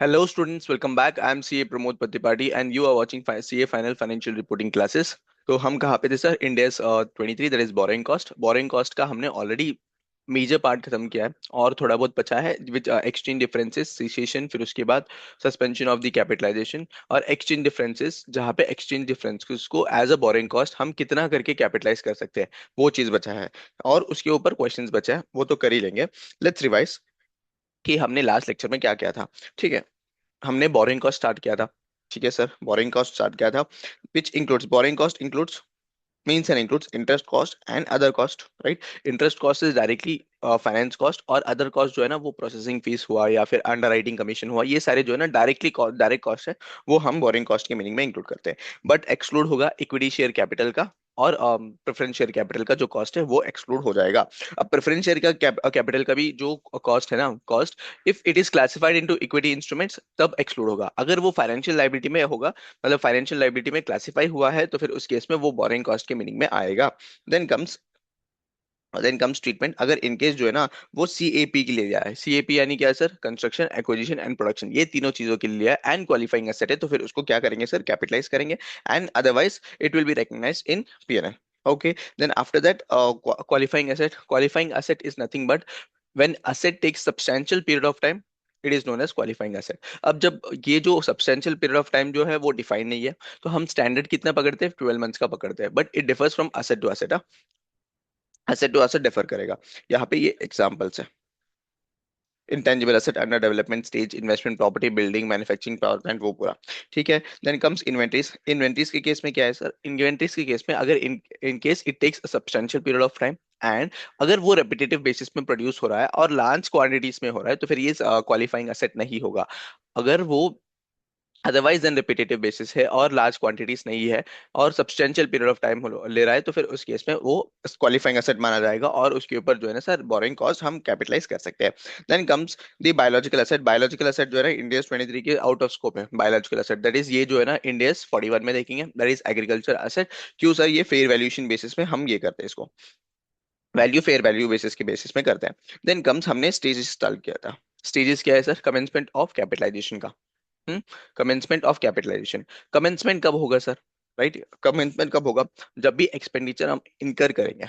Hello students, welcome back. I am CA Pramod Patipati and you are watching CA Final Financial Reporting Classes. तो हम कहाँ पे थे sir? Ind AS 23 that is borrowing cost. Borrowing cost का हमने already major part खत्म किया है और थोड़ा बहुत बचा है विच एक्सचेंज डिफरेंसेस, सिचुएशन, फिर उसके बाद सस्पेंशन ऑफ द कैपिटलाइजेशन और एक्सचेंज डिफरेंसेस, जहाँ पे एक्सचेंज डिफरेंस को एज अ बोरिंग कॉस्ट हम कितना करके कैपिटलाइज कर सकते हैं, वो चीज बचा है। और उसके ऊपर क्वेश्चंस बचा है, वो तो कर ही लेंगे। लेट्स रिवाइज कि हमने लास्ट लेक्चर में क्या किया था। ठीक है, हमने बोरिंग कॉस्ट स्टार्ट किया था। ठीक है सर, बोरिंग कॉस्ट स्टार्ट किया था which includes borrowing cost includes means and includes interest cost and other cost, right? Interest cost is directly finance cost, और अदर कॉस्ट जो है ना वो प्रोसेसिंग फीस हुआ या फिर अंडरराइटिंग कमीशन हुआ, ये सारे जो है ना डायरेक्ट कॉस्ट है, वो हम बोरिंग कॉस्ट के मीनिंग में इंक्लूड करते हैं। बट एक्सक्लूड होगा इक्विटी शेयर कैपिटल का, और प्रेफरेंस शेयर कैपिटल का जो कॉस्ट है वो एक्सक्लूड हो जाएगा। अब प्रेफरेंस शेयर का कैपिटल का भी जो कॉस्ट है ना, cost if it is classified into equity instruments तब एक्सक्लूड होगा। अगर वो फाइनेंशियल लाइबिलिटी में होगा, मतलब फाइनेंशियल लाइबिलिटी में क्लासिफाई हुआ है, तो फिर उस केस में वो बोरिंग कॉस्ट के मीनिंग में आएगा। Then comes then comes treatment. अगर इनकेस जो है ना वो सीएपी के लिए लिया है, सीएपी यानी क्या है sir? Construction, acquisition and production, ये तीनों चीजों के लिए लिया है एंड क्वालिफाइंग एसेट है, तो फिर उसको क्या करेंगे सर? कैपिटलाइज करेंगे and otherwise it will be recognized in PNL. Okay, then after that, qualifying asset is nothing but when asset takes substantial period of time, it is known as qualifying asset। अब जब ये जो substantial period of time जो है वो define नहीं है, तो हम स्टैंडर्ड कितना पकड़ते हैं? 12 मंथ्स का पकड़ते हैं, but it differs from asset to asset. Asset to asset differ करेगा। यहाँ पे ये एग्जांपल्स है। Intangible asset under development stage, investment property, building, manufacturing, power plant, वो पूरा। ठीक है, देन कम्स इन्वेंट्रीज। इन्वेंट्रीज के केस में क्या है सर? इन्वेंट्रीज के केस में अगर in case it takes substantial period of time and अगर वो रेपिटेटिव बेसिस में प्रोड्यूस हो रहा है और लार्ज क्वांटिटीज में हो रहा है, तो फिर ये क्वालिफाइंग एसेट नहीं होगा। अगर वो अदरवाइज एन रिपीटेटिव बेसिस है और लार्ज क्वांटिटीज नहीं है और सब्सटेंशियल पीरियड ऑफ टाइम ले रहा है, तो फिर उस केस में वो क्वालिफाइंग एसेट माना जाएगा और उसके ऊपर जो है ना सर बोरिंग कॉस्ट हम कैपिटलाइज कर सकते हैं। Then comes the biological asset. Biological asset जो है ना इंडियस 23 के आउट ऑफ स्कोप है। बायोलॉजिकल एसेट दैट इज ये जो है ना इंडियस 41 में देखेंगे, दैट इज एग्रीकल्चर एसेट। क्यों सर? ये फेयर वैल्यूएशन बेसिस में हम ये करते हैं, इसको वैल्यू फेयर वैल्यू बेसिस के बेसिस में करते हैं। देन कम्स हमने स्टेजेस स्टार्ट किया था। स्टेजेस क्या है सर? कमेंसमेंट ऑफ कैपिटलाइजेशन का। Commencement of capitalization. कमेंसमेंट कब होगा सर? राइट, कमेंसमेंट कब होगा? जब भी एक्सपेंडिचर हम इनकर करेंगे।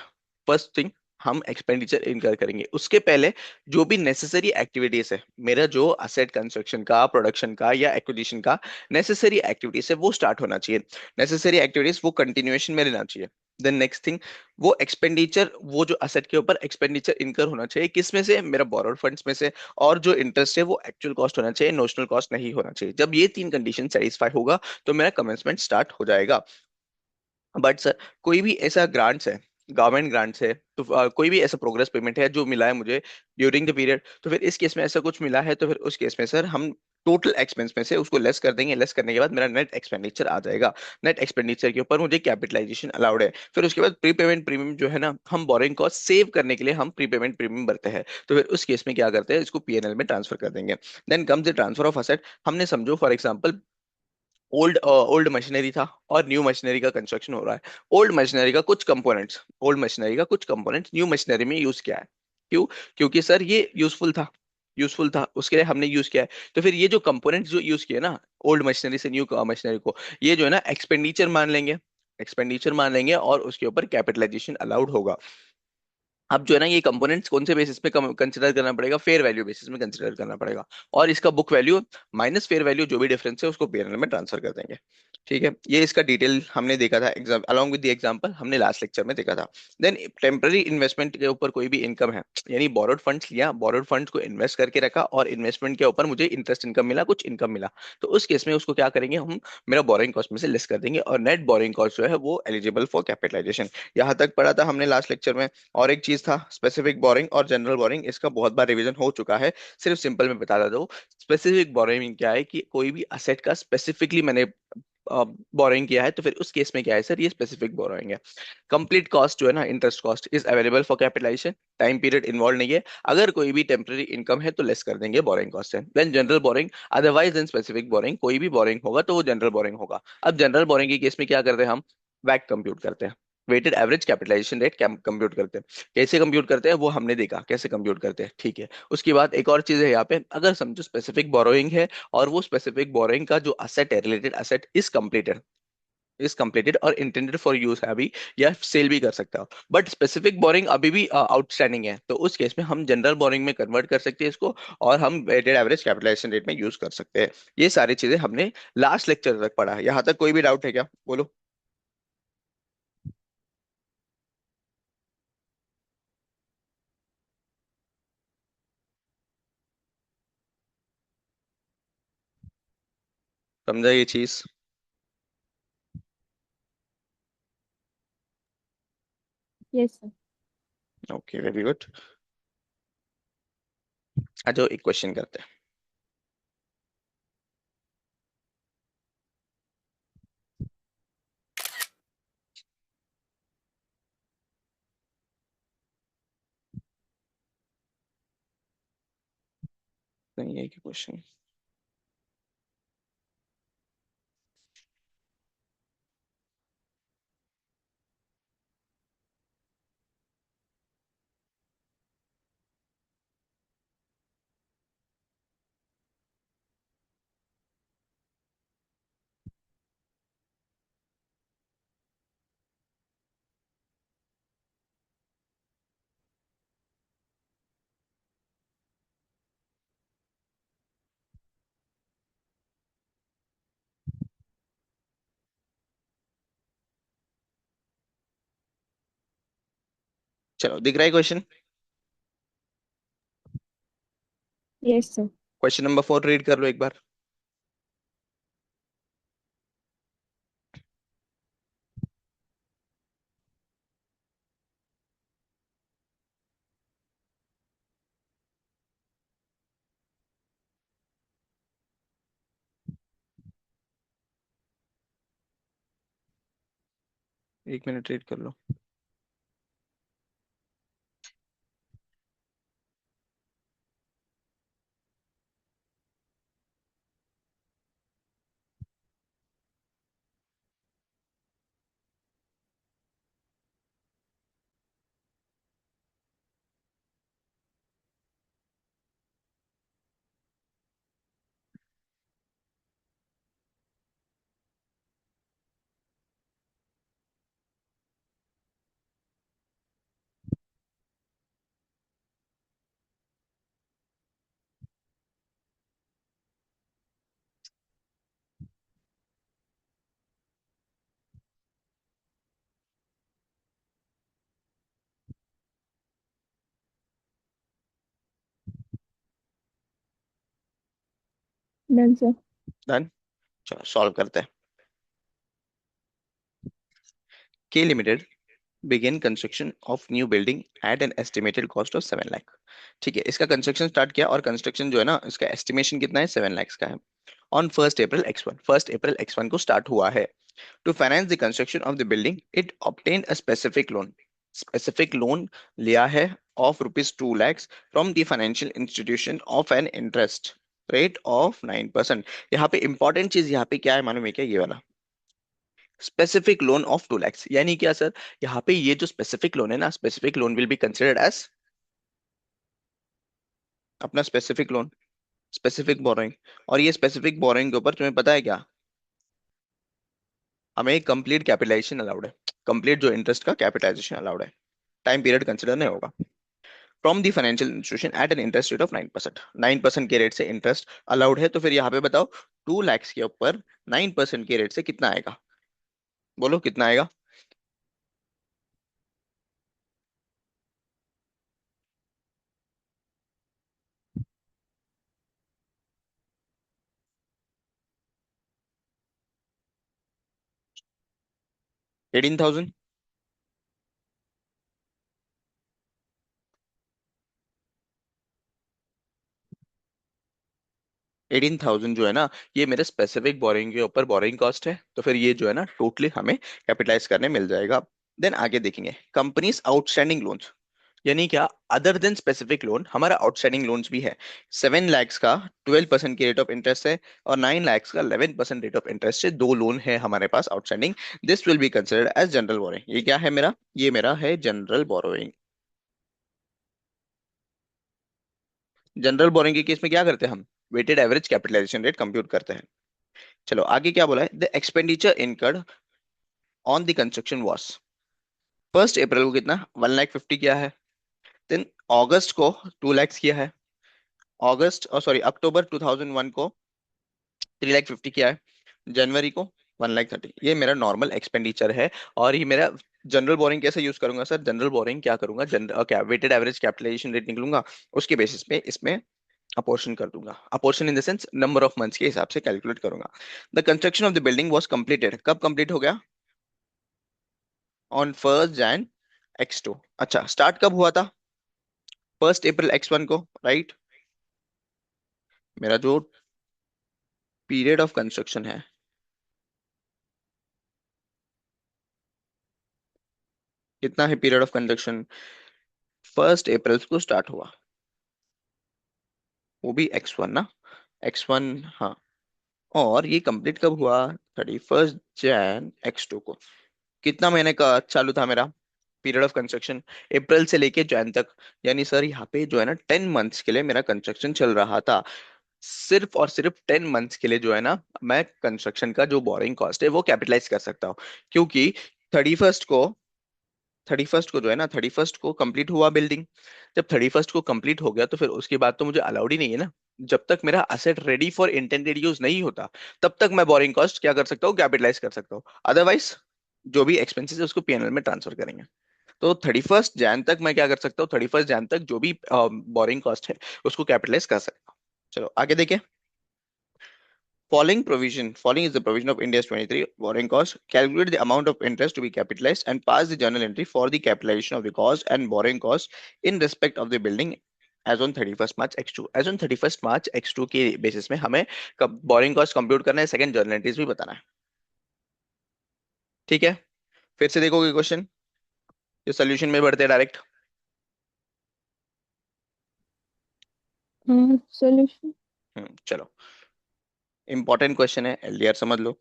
फर्स्ट थिंग, हम एक्सपेंडिचर इनकर करेंगे, उसके पहले जो भी नेसेसरी एक्टिविटीज है, मेरा जो असेट कंस्ट्रक्शन का, प्रोडक्शन का या एक्विजिशन का नेसेसरी एक्टिविटीज है, वो स्टार्ट होना चाहिए। नेसेसरी एक्टिविटीज वो कंटिन्यूएशन में लेना चाहिए। देन नेक्स्ट थिंग, वो एक्सपेंडिचर, वो जो असेट के ऊपर एक्सपेंडिचर इनकर होना चाहिए, किस में से? मेरा बोरोड फंड्स में से। और जो इंटरेस्ट है वो एक्चुअल कॉस्ट होना चाहिए, नोशनल कॉस्ट नहीं होना चाहिए। जब ये तीन कंडीशन सेटिस्फाई होगा तो मेरा कमेंसमेंट स्टार्ट हो जाएगा। बट सर, कोई भी ऐसा ग्रांट्स है, गवर्नमेंट ग्रांट्स है, तो कोई भी ऐसा प्रोग्रेस पेमेंट है जो मिला है मुझे ड्यूरिंग द पीरियड, तो फिर इस केस में ऐसा कुछ मिला है, तो फिर उस केस में सर हम टोटल एक्सपेंस में से उसको लेस कर देंगे। लेस करने के बाद मेरा नेट एक्सपेंडिचर आ जाएगा। नेट एक्सपेंडिचर के ऊपर मुझे कैपिटलाइजेशन अलाउड है। फिर उसके बाद प्रीपेमेंट प्रीमियम जो है ना, हम बोरिंग कॉस्ट सेव करने के लिए हम प्रीपेमेंट प्रीमियम भरते हैं, तो फिर उस केस में क्या करते हैं? इसको पीएनएल में ट्रांसफर कर देंगे। Then comes the transfer of asset. हमने समझो फॉर एग्जांपल ओल्ड मशीनरी था और न्यू मशीनरी का कंस्ट्रक्शन हो रहा है। ओल्ड मशीनरी का कुछ कंपोनेंट्स न्यू मशीनरी में यूज किया है। क्यों? क्योंकि सर ये यूजफुल था, उसके लिए हमने यूज किया है। तो फिर ये जो कंपोनेंट्स जो यूज किए ना ओल्ड मशीनरी से न्यू मशीनरी को, ये जो है ना एक्सपेंडिचर मान लेंगे और उसके ऊपर कैपिटलाइजेशन अलाउड होगा। अब जो है ना ये कंपोनेंट्स कौन से बेसिस पे कंसिडर करना पड़ेगा? फेयर वैल्यू बेसिस में कंसिडर करना पड़ेगा। और इसका book value minus fair value जो भी डिफरेंस है उसको पीएनएल में ट्रांसफर कर देंगे। ठीक है, ये इसका डिटेल हमने देखा था exam along with the example, हमने लास्ट लेक्चर में देखा था। देन टेम्पररी इन्वेस्टमेंट के ऊपर कोई भी इनकम है, यानी बोरोड फंड्स लिया, बोरोड फंड्स को इन्वेस्ट करके रखा और इन्वेस्टमेंट के ऊपर मुझे इंटरेस्ट इनकम मिला, कुछ इनकम मिला, तो उस केस में उसको क्या करेंगे? हम मेरा बोरिंग कॉस्ट में से लेस कर देंगे और नेट बोरिंग कॉस्ट जो है वो एलिजिबल फॉर कैपिटलाइजेशन। यहाँ तक पढ़ा था हमने लास्ट लेक्चर में। और एक चीज था स्पेसिफिक बोरिंग और जनरल बोरिंग, इसका बहुत बार रिवीजन हो चुका है। सिर्फ सिंपल में बता दो, स्पेसिफिक बोरिंग क्या है कि कोई भी असेट का स्पेसिफिकली मैंने बोरिंग किया है, तो फिर उस केस में क्या है सर? ये स्पेसिफिक बोरिंग है। कंप्लीट कॉस्ट जो है ना, interest cost is available for capitalization, time period involve नहीं है। अगर कोई भी टेम्पररी इनकम है तो लेस कर देंगे, बोरिंग कॉस्ट है। Then general borrowing, otherwise then specific borrowing, कोई भी बोरिंग होगा तो वो जनरल बोरिंग होगा। अब जनरल बोरिंग के केस में क्या करते हैं हम? वैक कंप्यूट करते हैं। Weighted average capitalization rate compute करते हैं। कैसे कंप्यूट करते हैं वो हमने देखा, कैसे कंप्यूट करते हैं, ठीक है। उसके बाद एक और चीज है यहाँ पे, अगर समझो स्पेसिफिक बोरोइंग है और वो स्पेसिफिक बोरोइंग का जो असेट है, रिलेटेड असेट इज कंप्लीटेड और इंटेंडेड फॉर यूज है अभी, या सेल भी कर सकता हो, बट स्पेसिफिक बोरिंग अभी भी आउटस्टैंडिंग है, तो उस केस में हम जनरल बोरिंग में कन्वर्ट कर सकते हैं इसको, और हम वेटेड एवरेज कैपिटलाइजेशन रेट में यूज कर सकते हैं। ये सारी चीजें हमने लास्ट लेक्चर तक पढ़ा है। यहाँ तक कोई भी डाउट है क्या, बोलो। समझा ये चीज? Yes sir. Okay, very good. आ जाओ एक क्वेश्चन करते हैं। नहीं है कि क्वेश्चन। चलो, दिख रहा है question? Yes sir. Question number 4 read कर लो एक बार। 1 मिनट रीड कर लो। Done sir. डन। चलो सॉल्व करते हैं। K limited begin construction of new building at an estimated cost of 7 lakh. ठीक है, इसका कंस्ट्रक्शन स्टार्ट किया, और कंस्ट्रक्शन जो है ना, इसका एस्टिमेशन कितना है, 7 लाख का है। ऑन 1 अप्रैल X1 को स्टार्ट हुआ है। To finance the construction of the building it obtain a specific loan लिया है of rupees 2 lakhs from the financial institution of an interest rate of 9%। यहाँ पे इंपॉर्टेंट चीज यहाँ पे क्या है मालूम है क्या, ये वाला स्पेसिफिक लोन ऑफ 2 lakhs, यानी क्या सर, यहाँ पे ये जो स्पेसिफिक लोन है ना, specific loan will be considered as अपना स्पेसिफिक लोन, स्पेसिफिक बोरोइंग। और ये स्पेसिफिक बोरोइंग के ऊपर तुम्हें पता है क्या, हमें कंप्लीट कैपिटलाइजेशन अलाउड है, कंप्लीट जो इंटरेस्ट का कैपिटलाइजेशन अलाउड है, टाइम पीरियड कंसिडर नहीं होगा। From the financial institution at an interest rate of 9%, 9% के रेट से इंटरेस्ट अलाउड है। तो फिर यहाँ पे बताओ, 2 lakhs के ऊपर 9% के रेट से कितना आएगा, बोलो कितना आएगा। 18,000। 18,000 जो है ना, ये मेरे स्पेसिफिक बोरिंग के ऊपर बोरिंग कॉस्ट है, तो फिर ये जो है ना टोटली हमें कैपिटलाइज करने मिल जाएगा। देन आगे देखेंगे कंपनीज आउटस्टैंडिंग लोन्स। यानी क्या, अदर देन स्पेसिफिक लोन हमारा आउटस्टैंडिंग लोन्स भी है। 7 lakhs का 12% की रेट ऑफ इंटरेस्ट है, और 9 lakhs का 11% रेट ऑफ इंटरेस्ट है। दो लोन है हमारे पास outstanding. This will be considered as general borrowing. ये क्या है मेरा, ये मेरा है जनरल बोरोइंग। जनरल बोरोइंग के केस में क्या करते हैं हम, weighted average capitalization rate compute करते हैं। चलो आगे क्या बोला है, the expenditure incurred on the construction was. 1 April को कितना, 1,50,000 किया है। देन अगस्त को 2 lakhs किया है। अगस्त और सॉरी अक्टूबर 2001 को 3,50,000 किया है। जनवरी को 1,30,000। ये मेरा नॉर्मल एक्सपेंडिचर है। और ये मेरा जनरल बोरिंग कैसे यूज करूंगा सर, जनरल बोरिंग क्या करूंगा, जनरल क्या वेटेड एवरेज कैपिटलाइजेशन रेट निकलूंगा, उसके बेसिस पे इसमें अपोर्शन कर दूंगा। Apportion in the sense number of months के हिसाब से कैलकुलेट करूंगा। The construction of the building was completed, कब कंप्लीट हो गया, ऑन 1st Jan X2। अच्छा स्टार्ट कब हुआ था, 1st April X1 को, राइट। मेरा जो पीरियड ऑफ कंस्ट्रक्शन है, कितना है period of construction, 1st April को स्टार्ट हुआ, वो भी X1 ना, X1 हाँ। और ये कंप्लीट कब हुआ, 31st Jan X2 को। कितना महीने का चालू था मेरा पीरियड ऑफ कंस्ट्रक्शन, अप्रैल से लेके जैन तक। यानी सर यहाँ पे जो है ना 10 मंथ्स के लिए मेरा कंस्ट्रक्शन चल रहा था। सिर्फ और सिर्फ 10 मंथ्स के लिए जो है ना, मैं कंस्ट्रक्शन का जो बोरिंग कॉस्ट है वो कैपिटलाइज कर सकता हूँ। क्योंकि थर्टी फर्स्ट को थर्टी फर्स्ट को जो है ना, 31st को कंप्लीट हुआ बिल्डिंग। जब 31st को कंप्लीट हो गया तो फिर उसके बाद तो मुझे अलाउड ही नहीं है ना। जब तक मेरा asset ready for intended use नहीं होता, तब तक मैं बोरिंग कॉस्ट क्या कर सकता हूँ, कैपिटलाइज कर सकता हूँ। अदरवाइज जो भी एक्सपेंसेस है उसको पीएनएल में ट्रांसफर करेंगे। तो 31st Jan तक मैं क्या कर सकता हूँ, 31st Jan तक जो भी बोरिंग कॉस्ट है उसको कैपिटलाइज कर सकता हूँ। चलो आगे देखिए। Following is the provision of India's 23 borrowing cost. Calculate the amount of interest to be capitalized and pass the journal entry for the capitalization of the cost and borrowing cost in respect of the building as on 31st March X2। As on 31st March X2 के basis में हमें कब borrowing cost compute करना है, second journal entries भी बताना है। ठीक है, फिर से देखोगे क्वेश्चन, जो सोल्यूशन में बढ़ते हैं डायरेक्ट। हाँ, सॉल्यूशन। चलो, इंपॉर्टेंट क्वेश्चन है, एलडीआर समझ लो।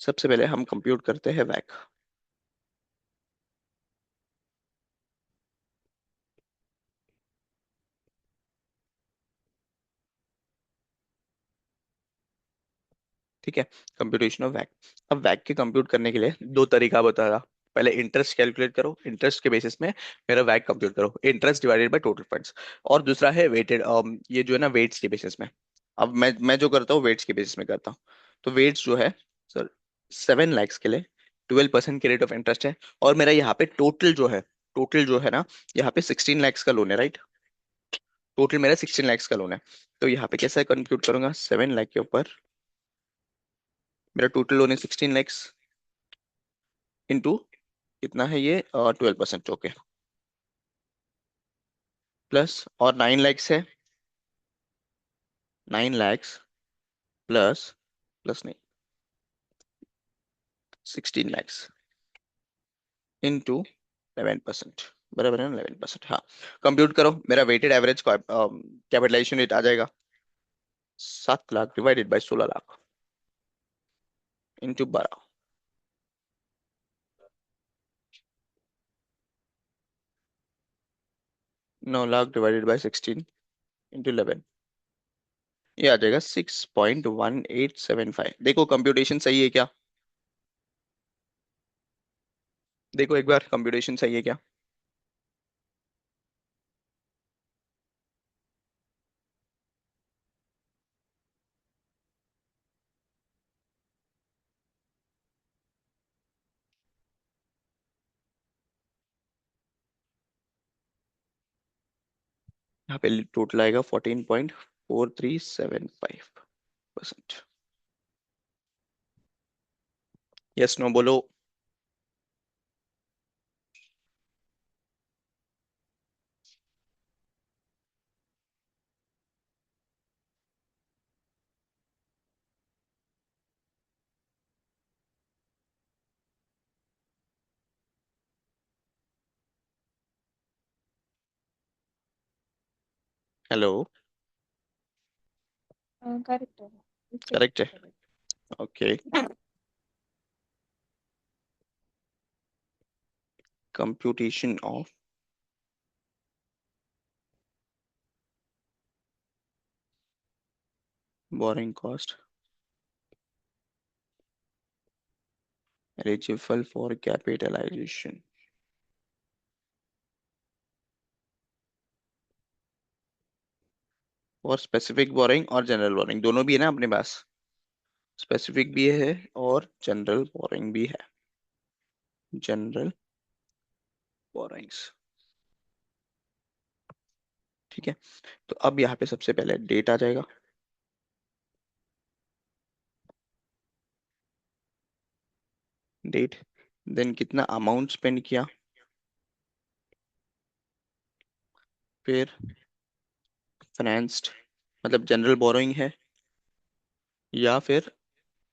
सबसे पहले हम कंप्यूट करते हैं वैक। ठीक है, कंप्यूटेशन ऑफ वैक। अब वैक के कंप्यूट करने के लिए दो तरीका बता रहा। पहले इंटरेस्ट कैलकुलेट करो, इंटरेस्ट के बेसिस में मेरा वैक कंप्यूट करो, interest divided by total funds. और दूसरा है वेटेड, ये जो है ना वेट्स के बेसिस में। अब मैं जो करता हूँ वेट्स के बेसिस में करता हूँ। तो वेट्स जो है सर, 7 lakhs के लिए 12% के रेट ऑफ इंटरेस्ट है। और मेरा यहाँ पे टोटल जो है ना, यहाँ पे 16 lakhs का लोन है, राइट। टोटल मेरा 16 lakhs का लोन है। तो यहाँ पे कैसे कंप्यूट करूंगा, 7 लाख के ऊपर मेरा टोटल लोन है 16 lakhs, इंटू कितना है ये, 12%, ओके। प्लस और 9 lakhs है, 9 lakhs प्लस, प्लस नहीं, 16 lakhs इंटू 11%, बराबर है ना 11%, हाँ। कंप्यूट करो, मेरा वेटेड एवरेज कैपिटलाइजेशन रेट आ जाएगा 7 lakh divided by 16 lakh into 12। 9 lakh divided by 16 into 11, ये आ जाएगा 6.1875। देखो कंप्यूटेशन सही है क्या, देखो एक बार कंप्यूटेशन सही है क्या। यहाँ पे टोटल आएगा 14.4375%। यस नो बोलो। हेलो। करेक्ट है। चेक करेक्ट है। Correct. Okay. Computation of borrowing cost eligible for capitalization. और स्पेसिफिक बोरिंग और जनरल बोरिंग दोनों भी है ना अपने पास। स्पेसिफिक भी है और जनरल बोरिंग भी है। General borrowings. ठीक है। तो अब यहाँ पे सबसे पहले डेट आ जाएगा। डेट। देन कितना अमाउंट स्पेंड किया। फिर फाइनेंस्ड मतलब जनरल बोरोइंग है या फिर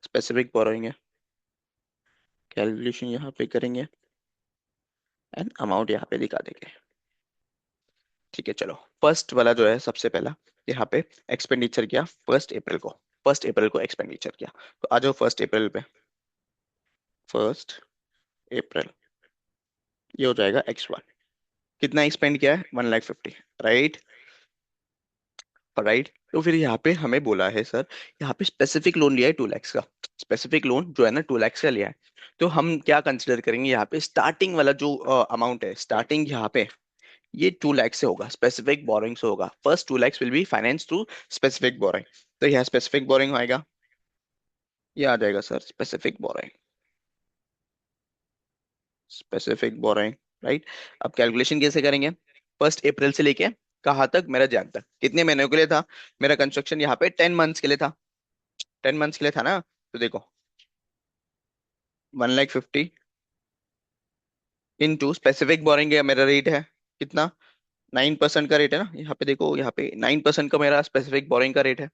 स्पेसिफिक बोरोइंग है। कैलकुलेशन यहाँ पे करेंगे एंड अमाउंट यहाँ पे दिखा देंगे। ठीक है चलो। फर्स्ट वाला जो है सबसे पहला यहाँ पे एक्सपेंडिचर किया 1 अप्रैल को। 1 अप्रैल को एक्सपेंडिचर किया। तो आ जाओ 1 अप्रैल पे। 1 अप्रैल ये हो जाएगा X1। कितना एक्सपेंड किया है 1,50,000। राइट। राइट। तो फिर यहाँ पे हमें बोला है सर यहाँ पे स्पेसिफिक लोन लिया है 2 लाख का। स्पेसिफिक लोन जो है ना 2 लाख का लिया है। तो हम क्या कंसिडर करेंगे यहाँ पे स्टार्टिंग वाला जो अमाउंट है स्टार्टिंग यहाँ पे ये 2 लाख से होगा स्पेसिफिक बोरिंग से होगा। First 2 lakhs will be finance through specific boring. तो यहाँ स्पेसिफिक बोरिंग आएगा। ये आ जाएगा sir specific boring. Specific boring. Right. अब कैलकुलेशन कैसे करेंगे। 1 अप्रैल से लेके कहाँ तक मेरा जैन तक कितने महीनों के लिए था। मेरा कंस्ट्रक्शन यहाँ पे 10 मंथ्स के लिए था। 10 मंथ्स के लिए था ना। तो देखो 1,50,000 इंटू स्पेसिफिक बोरिंग का मेरा रेट है कितना। 9% का रेट है ना यहाँ पे देखो यहाँ पे 9% का मेरा स्पेसिफिक बोरिंग का रेट है।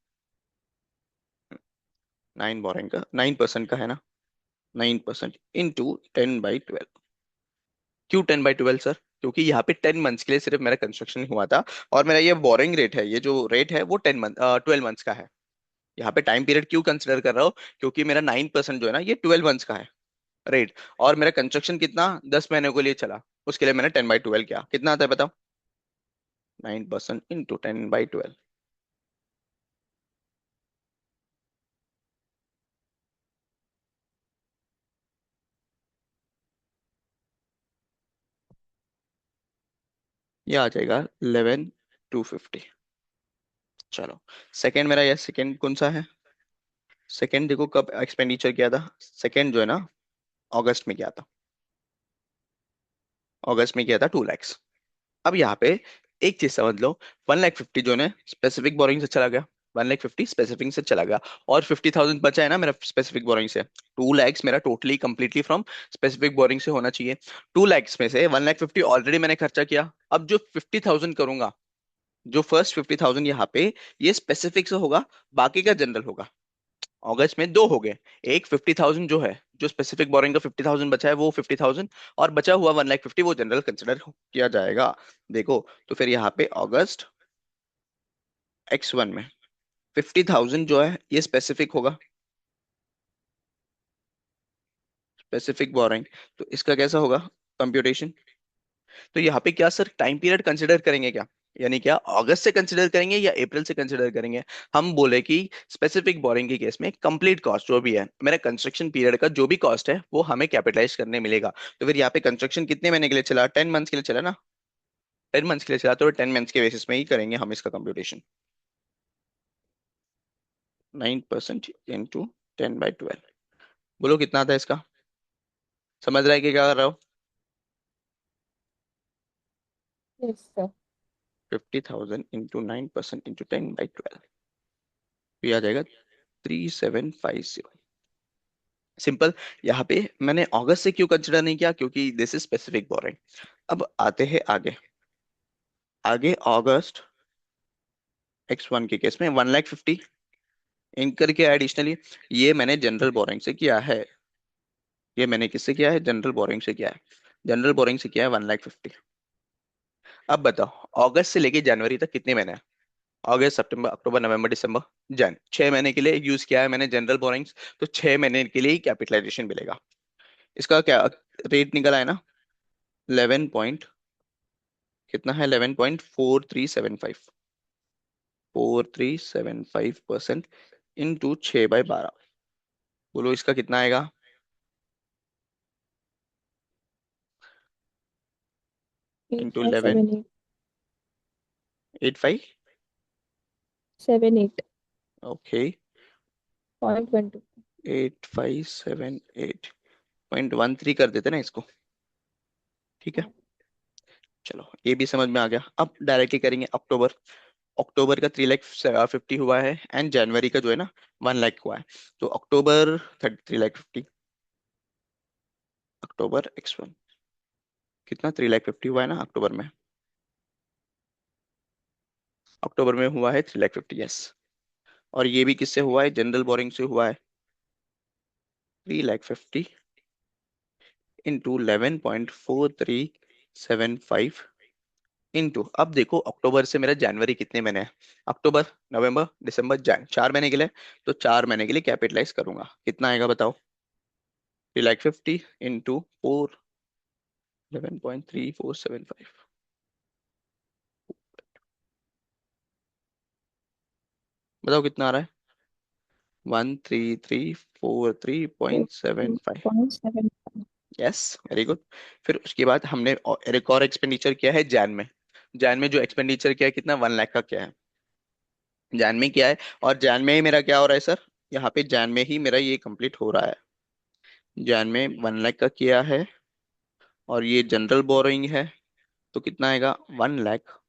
9% का है ना। 9% इंटू 10/12। क्यों 10/12 सर। क्योंकि यहाँ पे 10 मंथ्स के लिए सिर्फ मेरा कंस्ट्रक्शन हुआ था। और मेरा ये बोरिंग रेट है ये जो रेट है वो 12 मंथ्स का है। यहाँ पे टाइम पीरियड क्यों कंसिडर कर रहा हो क्योंकि मेरा 9% जो है ना ये 12 मंथ्स का है रेट। और मेरा कंस्ट्रक्शन कितना 10 महीनों के लिए चला। उसके लिए मैंने 10/12 किया कितना आता है बताओ। 9% इंटू 10/12। ये आ जाएगा 11,250। चलो। सेकंड मेरा ये सेकंड कौन सा है। सेकंड देखो कब एक्सपेंडिचर किया था। सेकंड जो है ना अगस्त में किया था। अगस्त में किया था 2 lakhs। अब यहाँ पे एक चीज समझ लो 1,50,000 जो है स्पेसिफिक बोरिंग से चला गया। 1,50,000 स्पेसिफिक से चला गया। और 50,000 बचा है ना मेरा स्पेसिफिक बोरिंग से। 2 lakhs मेरा totally completely from specific boring से होना चाहिए। 2 lakhs में से 1,50,000 ऑलरेडी मैंने खर्चा किया। अब जो 50,000 करूंगा जो फर्स्ट 50,000 यहाँ पे ये स्पेसिफिक से होगा। बाकी का जनरल होगा। अगस्त में दो हो गए। एक 50,000 जो है जो स्पेसिफिक बोरिंग का 50,000 बचा है वो 50,000। और बचा हुआ 1,50,000 वो जनरल कंसिडर किया जाएगा। देखो तो फिर यहाँ पे अगस्त X1 में 50,000 जो है ये स्पेसिफिक होगा। Specific boring. तो इसका कैसा होगा कंप्यूटेशन। तो यहाँ पे क्या सर टाइम पीरियड कंसिडर करेंगे क्या। यानी क्या अगस्त से कंसिडर करेंगे या अप्रैल से कंसिडर करेंगे। हम बोले कि स्पेसिफिक बोरिंग के केस में कंप्लीट कॉस्ट जो भी है मेरा कंस्ट्रक्शन पीरियड का जो भी कॉस्ट है वो हमें कैपिटलाइज करने मिलेगा। तो फिर यहाँ पे कंस्ट्रक्शन कितने महीने के लिए चला 10 मंथ्स के लिए चला ना। 10 मंथ्स के लिए चला तो 10 मंथ्स के बेसिस में ही करेंगे हम इसका कंप्यूटेशन। 9% इंटू 10/12। बोलो कितना था इसका। समझ रहा है कि क्या कर रहा हो। Yes sir. 50,000 into 9% into 10/12। तो ये आ जाएगा 3,750। सिंपल। यहाँ पे मैंने अगस्त से क्यों कंसिडर नहीं किया क्योंकि दिस इज स्पेसिफिक बोरिंग। अब आते हैं आगे। आगे अगस्त X1 के केस में 1,50,000 इन करके एडिशनली ये मैंने जनरल बोरिंग से किया है। ये मैंने किससे किया है जनरल बोरिंग से किया है। जनरल बोरिंग से किया है 1,50,000। अब बताओ अगस्त से लेके जनवरी तक कितने महीने हैं। अगस्त सितंबर अक्टूबर नवंबर दिसंबर जन 6 महीने के लिए यूज किया है मैंने जनरल बोरिंग्स। तो 6 महीने के लिए ही कैपिटलाइजेशन मिलेगा। इसका क्या रेट निकला है ना, 11 पॉइंट, कितना है, 11.4375, 4375% इंटू 6/12। बोलो इसका कितना आएगा। 8 इंटू 5 11, 7 8 85। 7 8 ओके, 0.12। 8578.13 कर देते ना इसको। ठीक है, हाँ। चलो ये भी समझ में आ गया। अब डायरेक्टली करेंगे अक्टूबर। अक्टूबर का 3,50,000 हुआ है, एंड जनवरी का जो है ना 1 लाख हुआ है। तो अक्टूबर 3,50,000, अक्टूबर x1 कितना, 3,50,000 हुआ है ना अक्टूबर में। अक्टूबर में हुआ है 3,50,000, यस। और ये भी किससे हुआ है, जनरल बोरिंग से हुआ है। 3,50,000 इंटू 11.4375 इंटू, अब देखो अक्टूबर से मेरा जनवरी कितने महीने हैं। अक्टूबर नवंबर दिसंबर जन 4 महीने के लिए। तो 4 महीने के लिए कैपिटलाइज करूंगा, कितना आएगा बताओ। 3,50,000 इंटू 11.3475, बताओ कितना आ रहा है। 13,343.75। 2.7। Yes, very good. फिर उसके बाद हमने एक और एक्सपेंडिचर किया है जैन में। जैन में जो एक्सपेंडिचर किया है कितना, 1 लाख का किया है। जैन में किया है। और जैन में ही मेरा क्या हो रहा है सर, यहाँ पे जैन में ही मेरा ये कंप्लीट हो रहा है। जैन में 1 लाख का किया है, और ये जनरल बोरोइंग है। तो कितना आएगा, 1 लाख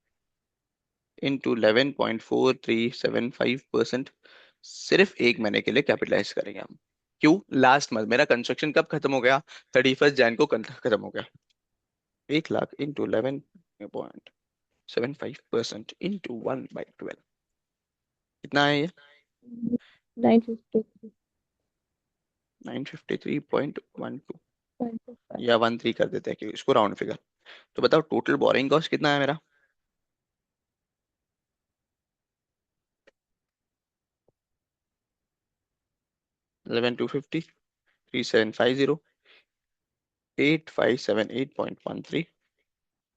इंटू 11.4375%। सिर्फ 1 महीने के लिए कैपिटलाइज करेंगे हम। क्यों, लास्ट मंथ मेरा कंस्ट्रक्शन कब खत्म हो गया, 31 जैन को खत्म हो गया। 1 लाख इंटू 11.75% इंटू 1/12, कितना है ये। 953.25। 953.12, या 13 कर देते हैं क्योंकि इसको राउंड फिगर। तो बताओ टोटल बोरिंग कॉस्ट कितना है मेरा। 11,250, 3,750, 8,578.13,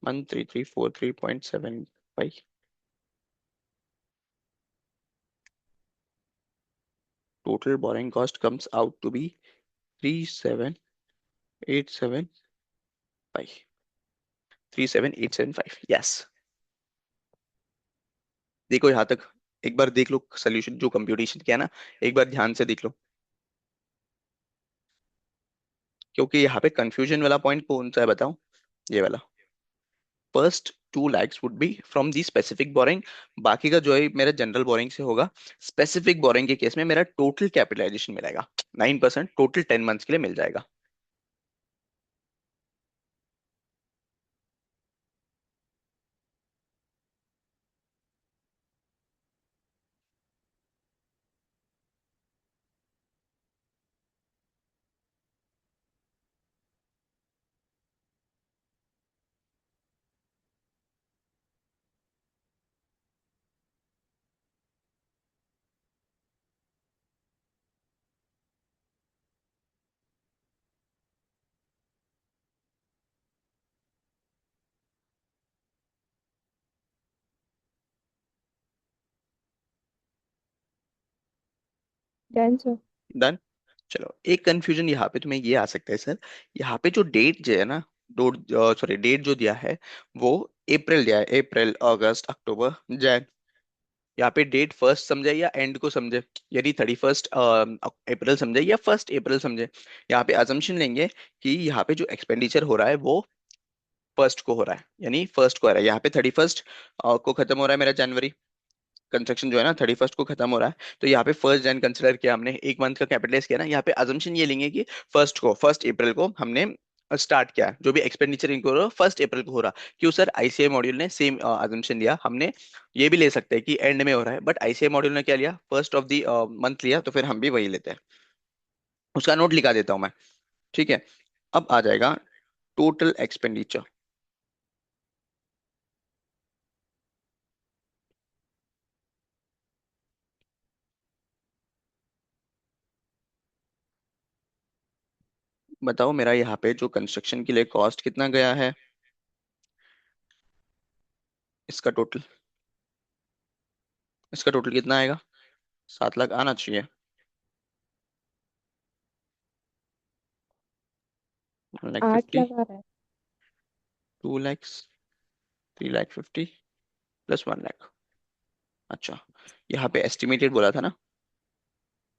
13,343.75। Total borrowing cost comes out to be 3,787.5, 3,787.5, yes. देखो यहाँ तक, एक बार देख लो सोल्यूशन जो कंप्यूटेशन किया ना, एक बार ध्यान से देख लो। क्योंकि यहाँ पे कंफ्यूजन वाला पॉइंट कौन सा है बताओ, ये वाला। First 2 lakhs would be from the specific boring, बाकी का जो है मेरा जनरल बोरिंग से होगा। स्पेसिफिक बोरिंग के केस में मेरा टोटल कैपिटलाइजेशन मिलेगा 9%, टोटल 10 मंथ्स के लिए मिल जाएगा। Done sir. डन। चलो एक कंफ्यूजन यहाँ पे तुम्हें ये आ सकता है सर, यहाँ पे जो डेट जो है ना, सॉरी डेट जो दिया है वो अप्रैल दिया है, अप्रैल अगस्त अक्टूबर जैन। यहाँ पे डेट फर्स्ट समझे या एंड को समझे, यानी 31 अप्रैल समझे या 1 अप्रैल समझे। यहाँ पे अजम्पशन लेंगे कि यहाँ पे जो एक्सपेंडिचर हो रहा है वो फर्स्ट को हो रहा है, यानी फर्स्ट को हो रहा है। यहाँ पे 31 को खत्म हो रहा है मेरा जनवरी, कंस्ट्रक्शन जो है ना 31 को खत्म हो रहा है। तो यहाँ पे 1 जन कंसिडर किया हमने, 1 मंथ का कैपिटलाइज किया ना। यहाँ पे अजम्पशन ये लेंगे कि फर्स्ट अप्रैल को हमने स्टार्ट किया है, जो भी एक्सपेंडिचर इनको हो रहा है 1 अप्रैल को हो रहा। क्यों सर, आईसीआई मॉड्यूल ने सेम अजम्पशन लिया। हमने ये भी ले सकते हैं कि एंड में हो रहा है, बट आईसीआई मॉड्यूल ने क्या लिया, फर्स्ट ऑफ द मंथ लिया, तो फिर हम भी वही लेते हैं। उसका नोट लिखा देता हूँ मैं, ठीक है। अब आ जाएगा टोटल एक्सपेंडिचर। बताओ मेरा यहाँ पे जो कंस्ट्रक्शन के लिए कॉस्ट कितना गया है, इसका टोटल, इसका टोटल कितना आएगा? 7 लाख आना चाहिए। 8 1,50,000, लगा रहा है। 2 lakhs, 3,50,000 +1 लाख। अच्छा, यहाँ पे एस्टिमेटेड बोला था ना,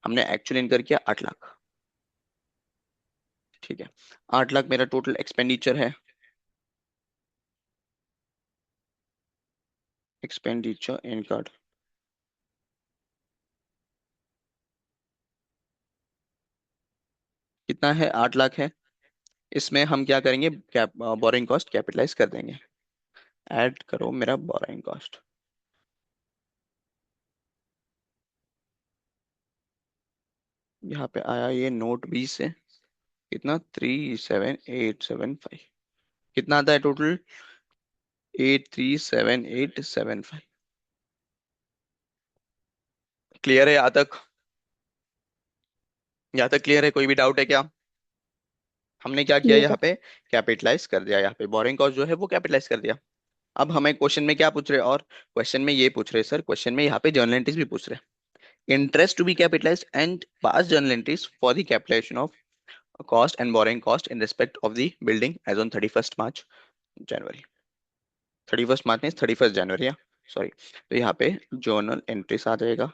हमने एक्चुअल इनकर किया 8 लाख। ठीक है, 8 लाख मेरा टोटल एक्सपेंडिचर है। एक्सपेंडिचर इनकर्ड कितना है? 8 लाख है। इसमें हम क्या करेंगे, कैप बोरिंग कॉस्ट कैपिटलाइज कर देंगे। ऐड करो मेरा बोरिंग कॉस्ट। यहाँ पे आया ये नोट 20 से, कितना? 37875। कितना आता है टोटल? 837875। क्लियर है यहाँ तक? यहाँ तक क्लियर है? कोई भी डाउट है क्या? हमने क्या किया क्लियर यहाँ है। पे? कैपिटलाइज कर दिया, यहाँ पे बोरिंग कॉस्ट जो है वो कैपिटलाइज कर दिया। अब हमें क्वेश्चन में क्या पूछ रहे हैं? और क्वेश्चन में ये पूछ रहे हैं सर, क्वेश्चन में यहाँ पे जर्नल एंट्रीज भी पूछ रहे हैं। Interest to be capitalized and pass journal entries for the capitalization of cost and borrowing cost in respect of the building as on 31st March January। 31st March नहीं, 31st January, sorry. तो यहाँ पे journal entries आ जाएगा।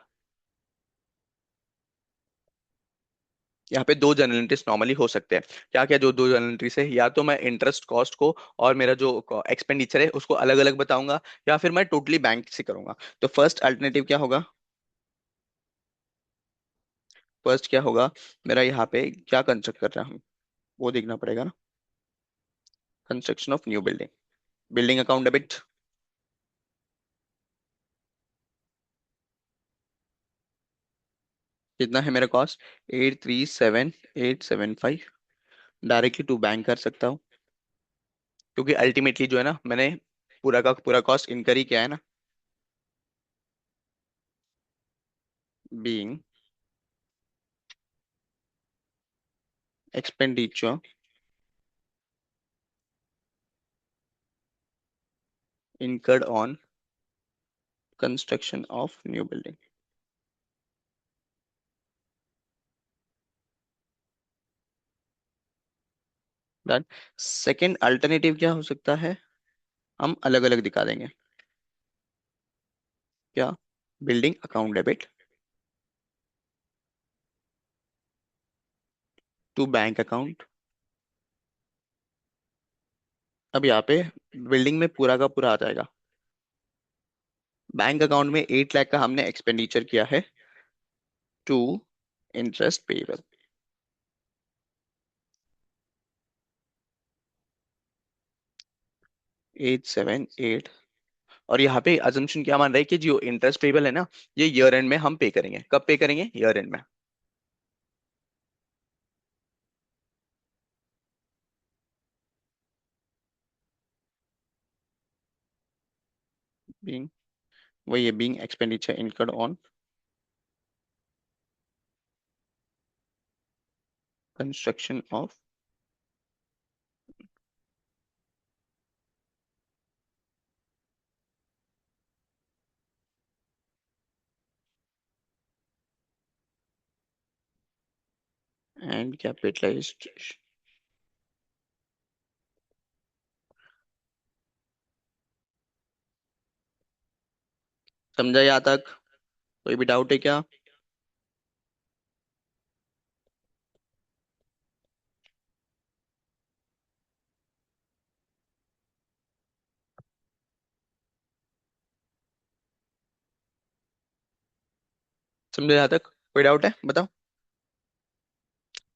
यहाँ पे दो journal entries normally हो सकते हैं। क्या क्या जो दो जर्नल एंट्रीज है, या तो मैं इंटरेस्ट कॉस्ट को और मेरा जो एक्सपेंडिचर है उसको अलग अलग बताऊंगा, या फिर मैं टोटली बैंक से करूंगा। तो फर्स्ट अल्टरनेटिव क्या होगा? फर्स्ट क्या होगा? मेरा यहाँ पे क्या कंस्ट्रक्ट कर रहा हूँ वो देखना पड़ेगा ना। Construction of new building, building account debit. कितना है मेरा कॉस्ट? 837875। डायरेक्टली टू बैंक कर सकता हूँ, क्योंकि अल्टीमेटली जो है ना, मैंने पूरा का पूरा कॉस्ट इनकर ही किया है ना। Being expenditure incurred on construction of new building। Done. Second alternative क्या हो सकता है? हम अलग अलग दिखा देंगे। क्या? Building account debit to bank account. अब यहाँ पे बिल्डिंग में पूरा का पूरा आ जाएगा। बैंक अकाउंट में 8 लाख का हमने एक्सपेंडिचर किया है टू इंटरेस्ट पेबल। 878। और यहाँ पे अजम्पशन क्या मान रहा है कि जो इंटरेस्ट पेबल है ना, ये ईयर एंड में हम पे करेंगे। कब पे करेंगे? ईयर एंड में। बीइंग, वही है, being expenditure incurred on construction of and capitalised. समझा यहाँ तक? कोई भी डाउट है क्या? समझा यहाँ तक? कोई डाउट है बताओ।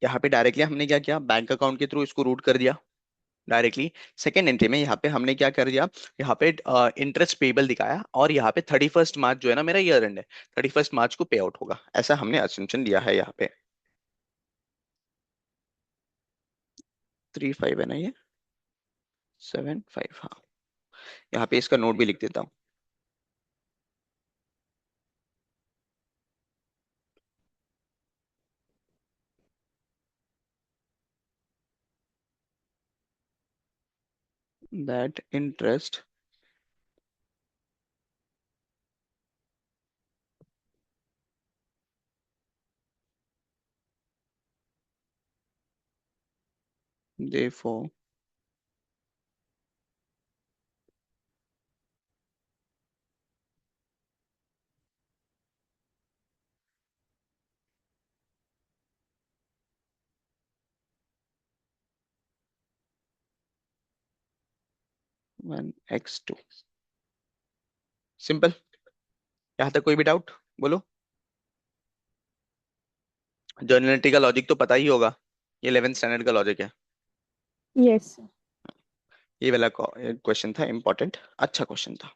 यहाँ पे डायरेक्टली हमने क्या किया, बैंक अकाउंट के थ्रू इसको रूट कर दिया डायरेक्टली। सेकेंड एंट्री में यहाँ पे हमने क्या कर दिया, यहाँ पे इंटरेस्ट पेबल दिखाया, और यहाँ पे 31st मार्च जो है ना मेरा ईयर एंड है, 31st मार्च को पे आउट होगा, ऐसा हमने असम्पशन लिया है यहाँ पे। 35 है ना ये? 75, हाँ। यहाँ पे इसका नोट भी लिख देता हूँ। that interest therefore when x2। Simple. यहाँ तक कोई भी डाउट? बोलो। जर्नलिटी का लॉजिक तो पता ही होगा, ये 11th स्टैंडर्ड का लॉजिक है। Yes sir. ये वाला क्वेश्चन था इंपॉर्टेंट, अच्छा क्वेश्चन था।